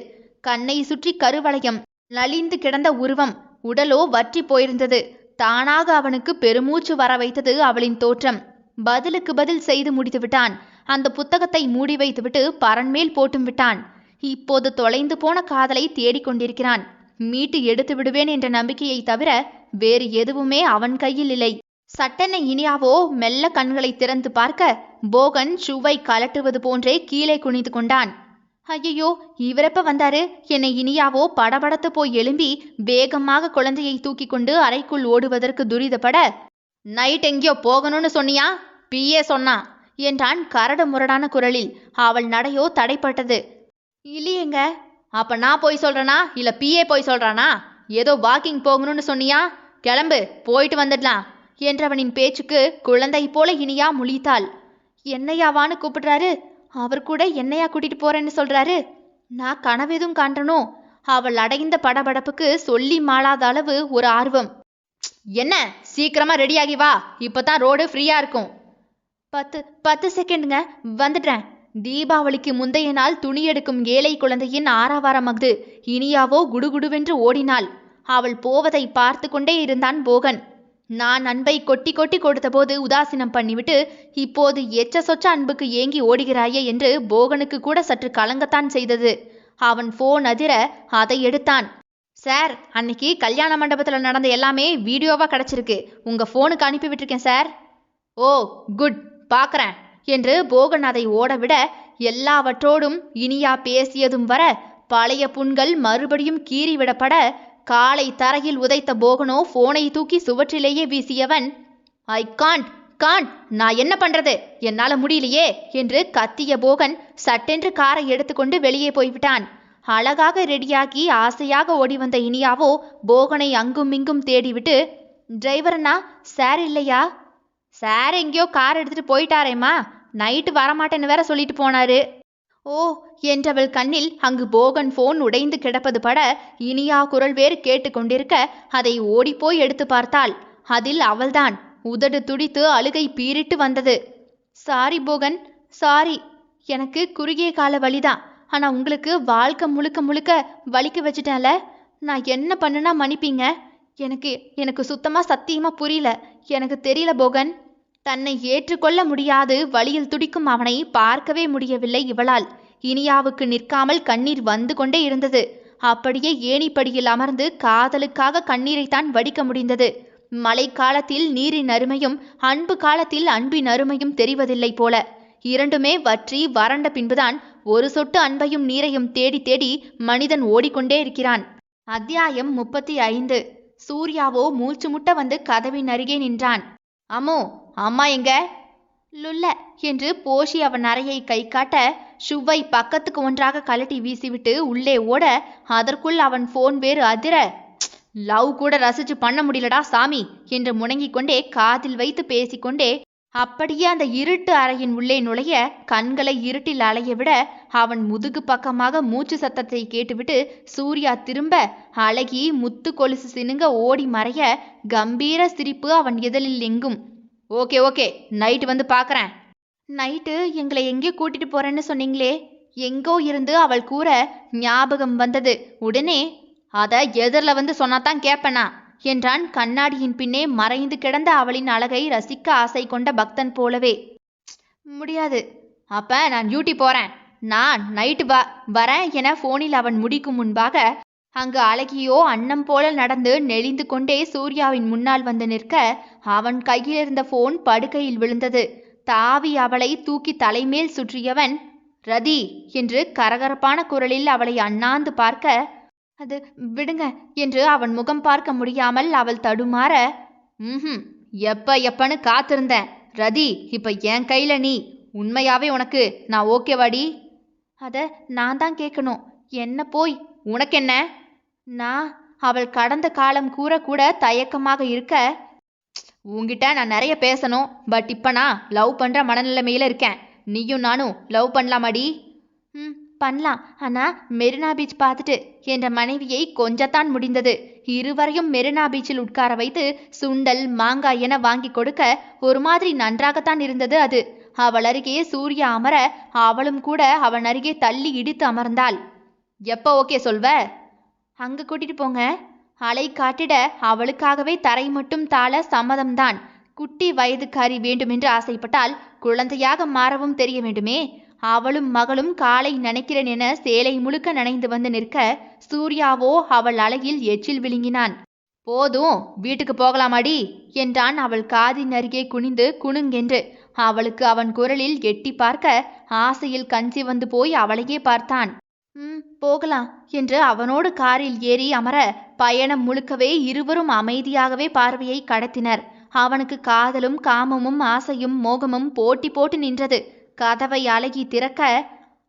கண்ணை சுற்றி கருவளையம், நலிந்து கிடந்த உருவம், உடலோ வற்றி போயிருந்தது. தானாக அவனுக்கு பெருமூச்சு வர வைத்தது அவளின் தோற்றம். பதிலுக்கு பதில் செய்து முடித்து விட்டான். அந்த புத்தகத்தை மூடி வைத்துவிட்டு பரன்மேல் போட்டும் விட்டான். இப்போது தொலைந்து போன காதலை தேடிக்கொண்டிருக்கிறான். மீட்டு எடுத்து விடுவேன் என்ற நம்பிக்கையை தவிர வேறு எதுவுமே அவன் கையில் இல்லை. சட்டென இனியாவோ மெல்ல கண்களை திறந்து பார்க்க போகன் ஷூவை கலட்டுவது போன்றே கீழே குனிந்து கொண்டான். ஐயோ, இவரெப்ப வந்தாரு? என்னை இனியாவோ படபடத்து போய் எழும்பி வேகமாக குழந்தையை தூக்கி கொண்டு அறைக்குள் ஓடுவதற்கு துரிதப்பட, நைட் எங்கேயோ போகணும்னு சொன்னியா? பிஏ சொன்னா என்றான் கரடு முரடான குரலில். அவள் நடையோ தடைப்பட்டது. இல்லையேங்க. அப்ப நான் போய் சொல்றனா இல்ல பிஏ போய் சொல்றானா? ஏதோ வாக்கிங் போகணும்னு சொன்னியா? கிளம்பு, போயிட்டு வந்துடலாம் என்றவனின் பேச்சுக்கு குழந்தை போல இனியா முழித்தாள். என்னையாவான்னு கூப்பிடுறாரு? அவர் கூட என்னையா கூட்டிட்டு போறேன்னு சொல்றாரு? நான் கனவெதும் காண்றனோ? அவள் அடைந்த படபடப்புக்கு சொல்லி மாளாத அளவு ஒரு ஆர்வம். என்ன, சீக்கிரமா ரெடியாகி வா, இப்பதான் ரோடு ஃப்ரீயா இருக்கும். 10 செகண்டுங்க, வந்துடுறேன். தீபாவளிக்கு முந்தைய நாள் துணி எடுக்கும் ஏழை குழந்தையின் ஆரவாரம் அஃது. இனியாவோ குடுகுடுவென்று ஓடினாள். அவள் போவதை பார்த்து கொண்டே இருந்தான் போகன். நான் அன்பை கொட்டி கொட்டி கொடுத்தபோது உதாசீனம் பண்ணிவிட்டு இப்போது எச்ச சொச்ச அன்புக்கு ஏங்கி ஓடுகிறாயே என்று போகனுக்கு கூட சற்று கலங்கத்தான் செய்தது. அவன் போன் அதிர அதை எடுத்தான். சார், அன்னைக்கு கல்யாண மண்டபத்தில் நடந்த எல்லாமே வீடியோவா கிடைச்சிருக்கு. உங்க போனுக்கு அனுப்பி விட்டுருக்கேன் சார். ஓ குட், பார்க்குறேன். என்று போகன் அதை ஓடவிட எல்லாவற்றோடும் இனியா பேசியதும் வர பழைய புண்கள் மறுபடியும் கீறிவிடப்பட காலை தரையில் உதைத்த போகனோ போனை தூக்கி சுவற்றிலேயே வீசியவன், ஐ காண்ட் காண்ட், நான் என்ன பண்றது, என்னால முடியலையே என்று கத்திய போகன் சட்டென்று காரை எடுத்துக்கொண்டு வெளியே போய்விட்டான். அழகாக ரெடியாகி ஆசையாக ஓடி வந்த இனியாவோ போகனை அங்கும் இங்கும் தேடிவிட்டு, டிரைவர் அண்ணா சார் இல்லையா? சார் எங்கேயோ கார் எடுத்துட்டு போயிட்டாரேம்மா, நைட்டு வரமாட்டேன்னு வேற சொல்லிட்டு போனாரு. ஓ என்றவள் கண்ணில் அங்கு போகன் போன் உடைந்து கிடப்பது பட இனியா குரல் வேறு கேட்டுக்கொண்டிருக்க அதை ஓடிப்போய் எடுத்து பார்த்தாள். அதில் அவள்தான். உதடு துடித்து அழுகை பீரிட்டு வந்தது. Sorry Bogan, sorry. எனக்கு குறுகிய கால வலிதான், ஆனா உங்களுக்கு வாழ்க்கை முழுக்க முழுக்க வலிக்க வச்சுட்டேன்ல. நான் என்ன பண்ணுனா மன்னிப்பீங்க. எனக்கு சுத்தமா சத்தியமா புரியல. எனக்கு தெரியல போகன். தன்னை ஏற்றுக்கொள்ள முடியாது வழியில் துடிக்கும் அவனை பார்க்கவே முடியவில்லை இவளால். இனியாவுக்கு நிற்காமல் கண்ணீர் வந்து கொண்டே இருந்தது. அப்படியே ஏணிப்படியில் அமர்ந்து காதலுக்காக கண்ணீரைத்தான் வடிக்க முடிந்தது. மழை காலத்தில் நீரின் அருமையும் அன்பு காலத்தில் அன்பின் அருமையும் தெரிவதில்லை போல. இரண்டுமே வற்றி வறண்ட பின்புதான் ஒரு சொட்டு அன்பையும் நீரையும் தேடி தேடி மனிதன் ஓடிக்கொண்டே இருக்கிறான். அத்தியாயம் 35. சூர்யாவோ மூச்சு முட்ட வந்து கதவின் அருகே நின்றான். அம்மோ, அம்மா எங்க? லுல்ல என்று போஷி அவன் அறையை கை காட்ட ஷுவை பக்கத்துக்கு ஒன்றாக கலட்டி வீசிவிட்டு உள்ளே ஓட அதற்குள் அவன் போன் வேறு அதிர, லவ் கூட ரசிச்சு பண்ண முடியலடா சாமி என்று முணங்கிக் கொண்டே காதில் வைத்து பேசிக்கொண்டே அப்படியே அந்த இருட்டு அறையின் உள்ளே நுழைய கண்களை இருட்டில் அலைய விட அவன் முதுகு பக்கமாக மூச்சு சத்தத்தை கேட்டுவிட்டு சூர்யா திரும்ப அழகி முத்து கொலுசு சினுங்க ஓடி மறைய கம்பீர சிரிப்பு அவன் இதழில் எங்கும். ஓகே ஓகே, நைட்டு வந்து பார்க்கறேன். நைட்டு எங்களை எங்கே கூட்டிட்டு போறேன்னு சொன்னீங்களே? எங்கோ இருந்து அவள் கூற ஞாபகம் வந்தது. உடனே அத எதிரில் வந்து சொன்னாதான் கேட்பனா என்றான் கண்ணாடியின் பின்னே மறைந்து கிடந்த அவளின் அழகை ரசிக்க ஆசை கொண்ட பக்தன் போலவே. முடியாது. அப்ப நான் டியூட்டி போறேன், நான் நைட்டு வரேன் என போனில் அவன் முடிக்கும் முன்பாக அங்கு அழகியோ அன்னம் போல நடந்து நெளிந்து கொண்டே சூர்யாவின் முன்னால் வந்து நிற்க அவன் கையில் இருந்த போன் படுக்கையில் விழுந்தது. தாவி அவளை தூக்கி தலைமேல் சுற்றியவன், ரதி என்று கரகரப்பான குரலில் அவளை அண்ணாந்து பார்க்க, அது விடுங்க என்று அவன் முகம் பார்க்க முடியாமல் அவள் தடுமாற, எப்பன்னு காத்திருந்தேன் ரதி, இப்ப என் கையில நீ. உண்மையாவே உனக்கு நான் ஓகேவாடி? அத நான் தான் கேட்கணும். என்ன போய் உனக்கென்ன? நான் அவள் கடந்த காலம் கூற கூட தயக்கமாக இருக்க, உன்கிட்ட நான் நிறைய பேசணும், பட் இப்ப நான் லவ் பண்ற மனநிலைமையில இருக்கேன். நீயும் நானும் லவ் பண்ணலாமாடி? பண்ணலாம், ஆனா மெரினா பீச் பார்த்துட்டு என்ற மனைவியை கொஞ்சத்தான் முடிந்தது. இருவரையும் மெரினா பீச்சில் உட்கார வைத்து சுண்டல் மாங்காய் என வாங்கி கொடுக்க ஒரு மாதிரி நன்றாகத்தான் இருந்தது அது. அவள் அருகே சூர்யா அமர அவளும் கூட அவன் அருகே தள்ளி இடித்து அமர்ந்தாள். எப்ப ஓகே சொல்வ? அங்க கூட்டிட்டு போங்க. அலை காட்டிட அவளுக்காகவே தரை மட்டும் தாழ சம்மதம்தான். குட்டி வயதுக்காரி வேண்டுமென்று ஆசைப்பட்டால் குழந்தையாக மாறவும் தெரிய வேண்டுமே. அவளும் மகளும் காலை நனைக்கிறேன் என சேலை முழுக்க நனைந்து வந்து நிற்க சூர்யாவோ அவள் அழகில் எச்சில் விழுங்கினான். போதும், வீட்டுக்கு போகலாமாடி என்றான் அவள் காதின் அருகே குனிந்து குணுங்கென்று. அவளுக்கு அவன் குரலில் எட்டி பார்க்க ஆசையில் கஞ்சி வந்து போய் அவளையே பார்த்தான். போகலாம் என்று அவனோடு காரில் ஏறி அமர பயணம் முழுக்கவே இருவரும் அமைதியாகவே பார்வையை கடத்தினர். அவனுக்கு காதலும் காமமும் ஆசையும் மோகமும் போட்டி போட்டு நின்றது. கதவை அழகி திறக்க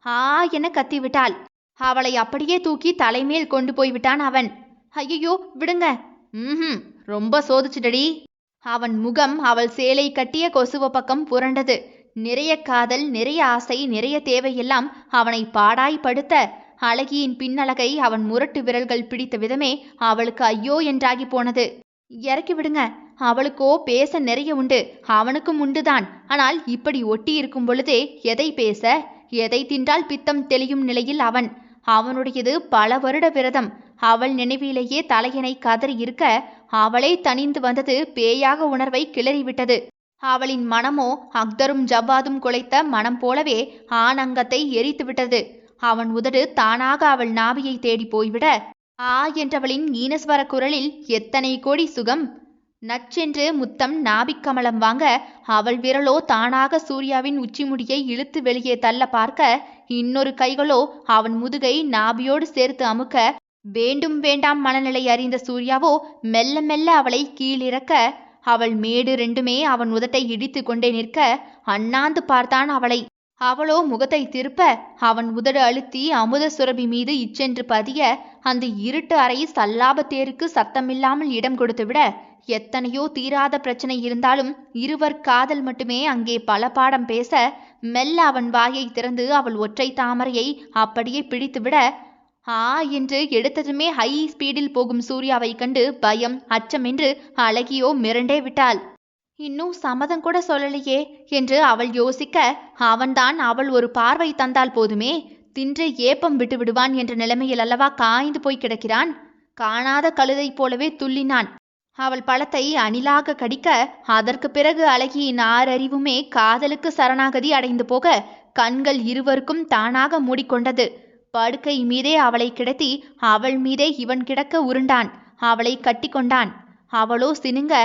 ஆ என கத்திவிட்டாள். அவளை அப்படியே தூக்கி தலைமேல் கொண்டு போய்விட்டான் அவன். ஐயோ விடுங்க. ரொம்ப சோதிச்சுடடி. அவன் முகம் அவள் சேலை கட்டிய கொசுவ பக்கம் புரண்டது. நிறைய காதல், நிறைய ஆசை, நிறைய தேவையெல்லாம் அவனை பாடாய்படுத்த அழகியின் பின்னழகை அவன் முரட்டு விரல்கள் பிடித்த விதமே அவளுக்கு ஐயோ என்றாகி போனது. இறக்கி விடுங்க. அவளுக்கோ பேச நிறைய உண்டு, அவனுக்கும் உண்டுதான். ஆனால் இப்படி ஒட்டி இருக்கும் பொழுதே எதை பேச, எதை தின்றால் பித்தம் தெளியும் நிலையில் அவனுடையது பல வருட விரதம். அவள் நினைவிலேயே தலையணை கதறி இருக்க அவளே தனிந்து வந்தது பேயாக உணர்வை கிளறிவிட்டது. அவளின் மனமோ அக்தரும் ஜவ்வாதும் குலைத்த மனம் போலவே ஆணங்கத்தை எரித்து விட்டது. அவன் உதடு தானாக அவள் நாவியை தேடி போய்விட ஆ என்றவளின் ஈனஸ்வர குரலில் எத்தனை கோடி சுகம். நச்சென்று முத்தம் நாபிக்கமலம் வாங்க அவள் விரலோ தானாக சூர்யாவின் உச்சிமுடியை இழுத்து வெளியே தள்ள பார்க்க இன்னொரு கைகளோ அவன் முதுகை நாபியோடு சேர்த்து அமுக்க வேண்டும் வேண்டாம் மனநிலை அறிந்த சூர்யாவோ மெல்ல மெல்ல அவளை கீழிறக்க அவள் மேடு ரெண்டுமே அவன் உதட்டை இடித்து கொண்டே நிற்க அண்ணாந்து பார்த்தான் அவளை. அவளோ முகத்தை திருப்ப அவன் உதடு அழுத்தி அமுத சுரபி மீது இச்சென்று பதிய அந்த இருட்டு அறை சல்லாபத்தேருக்கு சத்தமில்லாமல் இடம் கொடுத்துவிட எத்தனையோ தீராத பிரச்சனை இருந்தாலும் இருவர் காதல் மட்டுமே அங்கே பல பாடம் பேச மெல்ல அவன் வாயை திறந்து அவள் ஒற்றை தாமரையை அப்படியே பிடித்துவிட ஆ என்று எடுத்ததுமே ஹை ஸ்பீடில் போகும் சூர்யாவை கண்டு பயம் அச்சம் என்று அழகியோ மிரண்டே விட்டாள். இன்னும் சம்மதம் கூட சொல்லலையே என்று அவள் யோசிக்க அவன்தான் அவள் ஒரு பார்வை தந்தால் போதுமே தின்று ஏப்பம் விட்டு விடுவான் என்ற நிலைமையில் அல்லவா காய்ந்து போய் கிடக்கிறான். காணாத கழுதை போலவே துள்ளினான். அவள் பழத்தை அணிலாக கடிக்க அதற்கு பிறகு அழகியின் ஆறறிவுமே காதலுக்கு சரணாகதி அடைந்து போக கண்கள் இருவருக்கும் தானாக மூடிக்கொண்டது. படுக்கை மீதே அவளை கிடத்தி அவள் மீதே இவன் கிடக்க உருண்டான். அவளை கட்டி கொண்டான். அவளோ சினுங்க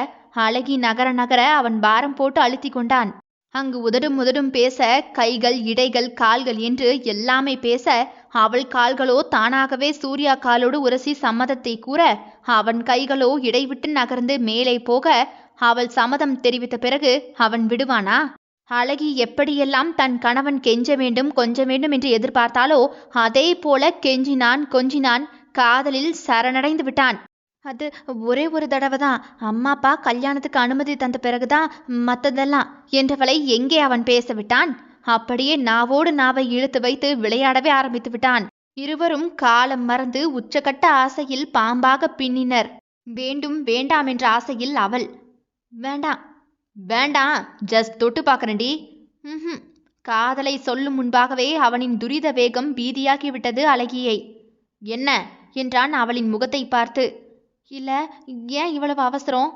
அழகி நகர நகர அவன் பாரம் போட்டு அழுத்தி கொண்டான். அங்கு உதடும் பேச கைகள் இடைகள் கால்கள் என்று எல்லாமே பேச அவள் கால்களோ தானாகவே சூர்யா காலோடு உரசி சம்மதத்தை கூற அவன் கைகளோ இடைவிட்டு நகர்ந்து மேலே போக அவள் சம்மதம் தெரிவித்த பிறகு அவன் விடுவானா? அழகி எப்படியெல்லாம் தன் கணவன் கெஞ்ச வேண்டும் கொஞ்ச வேண்டும் என்று எதிர்பார்த்தாலோ அதே போல கெஞ்சினான் கொஞ்சினான். காதலில் சரணடைந்து விட்டான். அது ஒரே ஒரு தடவை தான். அம்மா அப்பா கல்யாணத்துக்கு அனுமதி தந்த பிறகுதான் மற்றதெல்லாம் என்றவளை எங்கே அவன் பேச விட்டான். அப்படியே நாவோடு நாவை இழுத்து வைத்து விளையாடவே ஆரம்பித்து விட்டான். இருவரும் காலம் மறந்து உச்சக்கட்ட ஆசையில் பாம்பாக பின்னினர். வேண்டும் வேண்டாம் என்ற ஆசையில் அவள் வேண்டாம் வேண்டாம் ஜஸ்ட் தொட்டு பார்க்கறேன்டி. காதலை சொல்லும் முன்பாகவே அவனின் துரித வேகம் பீதியாகிவிட்டது அழகியை. என்ன என்றான் அவளின் முகத்தை பார்த்து. இல்ல ஏன் இவ்வளவு அவசரம்?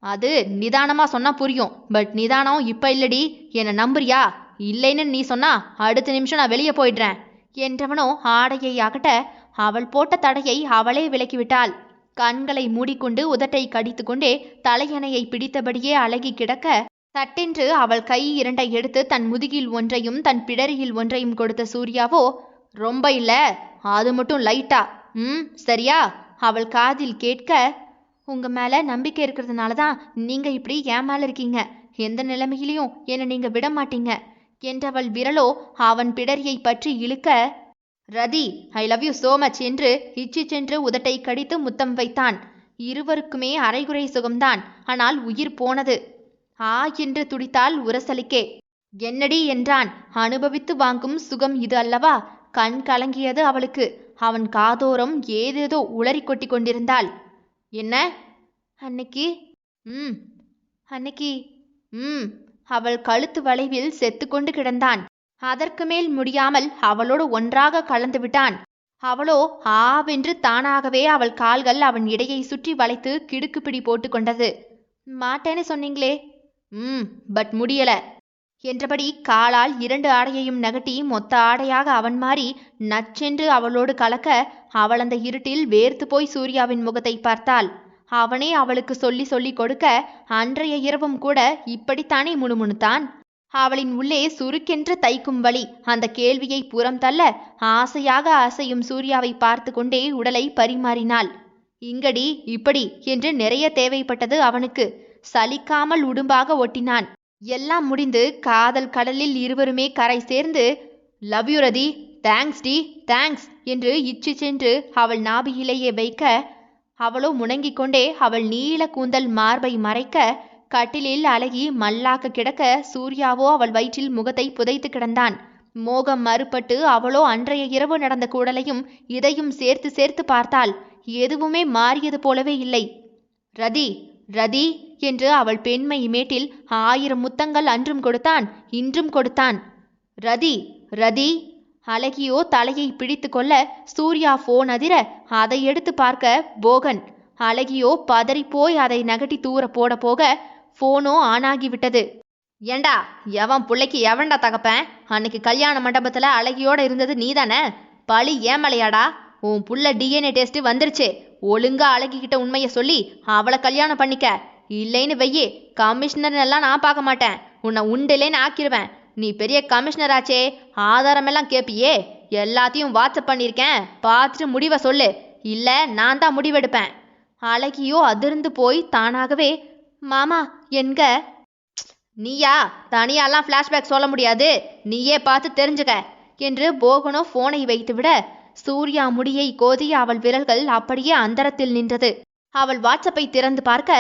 அது நிதானமா சொன்னா புரியும். பட் நிதானம் இப்ப இல்லடி. என்ன நம்புறியா? இல்லைன்னு நீ சொன்னா அடுத்த நிமிஷம் நான் வெளியே போயிடுறேன் என்றவனோ ஆடையை அகட்ட அவள் போட்ட தடையை அவளே விலக்கிவிட்டாள். கண்களை மூடிக்கொண்டு உதட்டை கடித்து கொண்டே தலையணையை பிடித்தபடியே அழகி கிடக்க சட்டென்று அவள் கை இரண்டை எடுத்து தன் முதுகில் ஒன்றையும் தன் பிடரியில் ஒன்றையும் கொடுத்த சூர்யாவோ ரொம்ப இல்ல அது மட்டும் லைட்டா சரியா அவள் காதில் கேட்க உங்க மேல நம்பிக்கை இருக்கிறதுனால தான் நீங்க இப்படி ஏன் மேல இருக்கீங்க. எந்த நிலைமையிலையும் என்னை நீங்க விட மாட்டீங்க என்றவள் விரலோ அவன் பிடரியை பற்றி இழுக்க ரதி I love you so much என்று இச்சிச்சென்று உதட்டை கடித்து முத்தம் வைத்தான். இருவருக்குமே அரைகுறை சுகம்தான். ஆனால் உயிர் போனது. ஆ என்று துடித்தாள் உரசலிக்கே. என்னடி என்றான். அனுபவித்து வாங்கும் சுகம் இது அல்லவா? கண் கலங்கியது அவளுக்கு. அவன் காதோரம் ஏதேதோ உளறி கொட்டி கொண்டிருந்தாள். என்ன அன்னைக்கு அன்னைக்கு அவள் கழுத்து வளைவில் செத்து கொண்டு கிடந்தான். அதற்கு மேல் முடியாமல் அவளோடு ஒன்றாக கலந்து விட்டான். அவளோ ஆவென்று தானாகவே அவள் கால்கள் அவன் இடையை சுற்றி வளைத்து கிடுக்குப்பிடி போட்டு கொண்டது. மாட்டேன்னு சொன்னீங்களே. பட் முடியல என்றபடி காலால் 2 ஆடையையும் நகட்டி மொத்த ஆடையாக அவன் மாறி நச்சென்று அவளோடு கலக்க அவள் அந்த இருட்டில் வேர்த்து போய் சூர்யாவின் முகத்தை பார்த்தாள். அவனே அவளுக்கு சொல்லி சொல்லி கொடுக்க அன்றைய இரவும் கூட இப்படித்தானே முணுமுணுத்தான். அவளின் உள்ளே சுருக்கென்று தைக்கும் வழி அந்த கேள்வியை புறம் தள்ள ஆசையாக அசையும் சூர்யாவை பார்த்து கொண்டே உடலை பரிமாறினாள். இங்கடி இப்படி என்று நிறைய தேவைப்பட்டது அவனுக்கு. சலிக்காமல் உடும்பாக ஒட்டினான். எல்லாம் முடிந்து காதல் கடலில் இருவருமே கரை சேர்ந்து love you Rati, thanks D thanks என்று இச்சு சென்று அவள் நாபியிலேயே வைக்க அவளோ முணங்கிக் கொண்டே அவள் நீல கூந்தல் மார்பை மறைக்க கட்டிலில் அழகி மல்லாக்க கிடக்க சூர்யாவோ அவள் வயிற்றில் முகத்தை புதைத்து கிடந்தான். மோகம் மறுபட்டு அவளோ அன்றைய இரவு நடந்த கூடலையும் இதையும் சேர்த்து சேர்த்து பார்த்தாள். எதுவுமே மாறியது போலவே இல்லை. ரதி ரதி என்று அவள் பெண்மை மேட்டில் 1000 முத்தங்கள் அன்றும் கொடுத்தான் இன்றும் கொடுத்தான். ரதி ரதி அழகியோ தலையை பிடித்து கொள்ள சூர்யா போன் அதிர அதை எடுத்து பார்க்க போகன். அழகியோ பதறிப்போய் அதை நகட்டி தூர போட போக போனோ ஆனாகிவிட்டது. ஏண்டா எவன் பிள்ளைக்கு எவன்டா தகப்பேன்? அன்னைக்கு கல்யாண மண்டபத்துல அழகியோட இருந்தது நீதானே? பழி ஏமலையாடா? உன் புள்ள DNA டெஸ்ட் வந்துருச்சு. ஒழுங்கா அழகிக்கிட்ட உண்மையை சொல்லி அவளை கல்யாணம் பண்ணிக்க இல்லைன்னு வெய்யே, கமிஷனர் எல்லாம் நான் பார்க்க மாட்டேன். உன்னை உண்டிலேன்னு ஆக்கிடுவேன். நீ பெரிய கமிஷனர் ஆச்சே, ஆதாரமெல்லாம் கேட்பியே. எல்லாத்தையும் வாட்ஸ்அப் பண்ணியிருக்கேன், பார்த்துட்டு முடிவை சொல்லு. இல்லை நான் தான் முடிவெடுப்பேன். அழகியோ அதிர்ந்து போய் தானாகவே, மாமா என்க. நீயா? தனியாலாம் ஃப்ளாஷ்பேக் சொல்ல முடியாது, நீயே பார்த்து தெரிஞ்சுக்க என்று போகனோ போனை வைத்துவிட, சூர்யா முடியை கோதிய அவள் விரல்கள் அப்படியே அந்தரத்தில் நின்றது. அவள் வாட்ஸ்அப்பை திறந்து பார்க்க,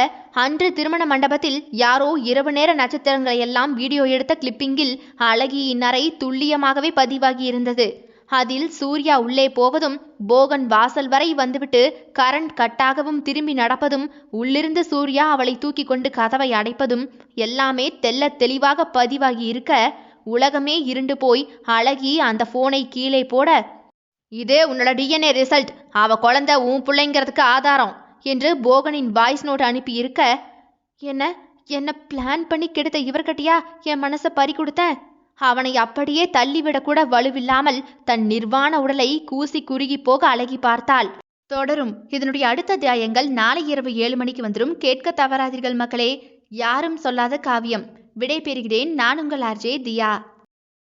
அன்று திருமண மண்டபத்தில் யாரோ இரவு நேர நட்சத்திரங்களை எல்லாம் வீடியோ எடுத்த கிளிப்பிங்கில் அழகியின் அறை துல்லியமாகவே பதிவாகி இருந்தது. அதில் சூர்யா உள்ளே போவதும், போகன் வாசல் வரை வந்துவிட்டு கரண்ட் கட்டாகவும் திரும்பி நடப்பதும், உள்ளிருந்து சூர்யா அவளை தூக்கி கொண்டு கதவை அடைப்பதும் எல்லாமே தெல்ல தெளிவாக பதிவாகி இருக்க, உலகமே இருண்டு போய் அழகி அந்த போனை கீழே போட, இதே உன்னோட டிஎன்ஏ ரிசல்ட், அவ குழந்தை உன் பிள்ளைங்கிறதுக்கு ஆதாரம் என்று போகனின் வாய்ஸ் நோட் அனுப்பி இருக்க, என்ன பிளான் பண்ணி கெடுத்த இவர்கிட்டயா என் மனசை பறி கொடுத்தேன்? அவனை அப்படியே தள்ளிவிடக்கூட வலுவில்லாமல் தன் நிர்வாண உடலை கூசி குறுகி போக அழகி பார்த்தாள். தொடரும். இதனுடைய அடுத்த அத்தியாயங்கள் நாளை இரவு 7 மணிக்கு வந்துடும். கேட்க தவறாதீர்கள் மக்களே. யாரும் சொல்லாத காவியம். விடை பெறுகிறேன். நான் உங்கள் ஆர்ஜே தியா.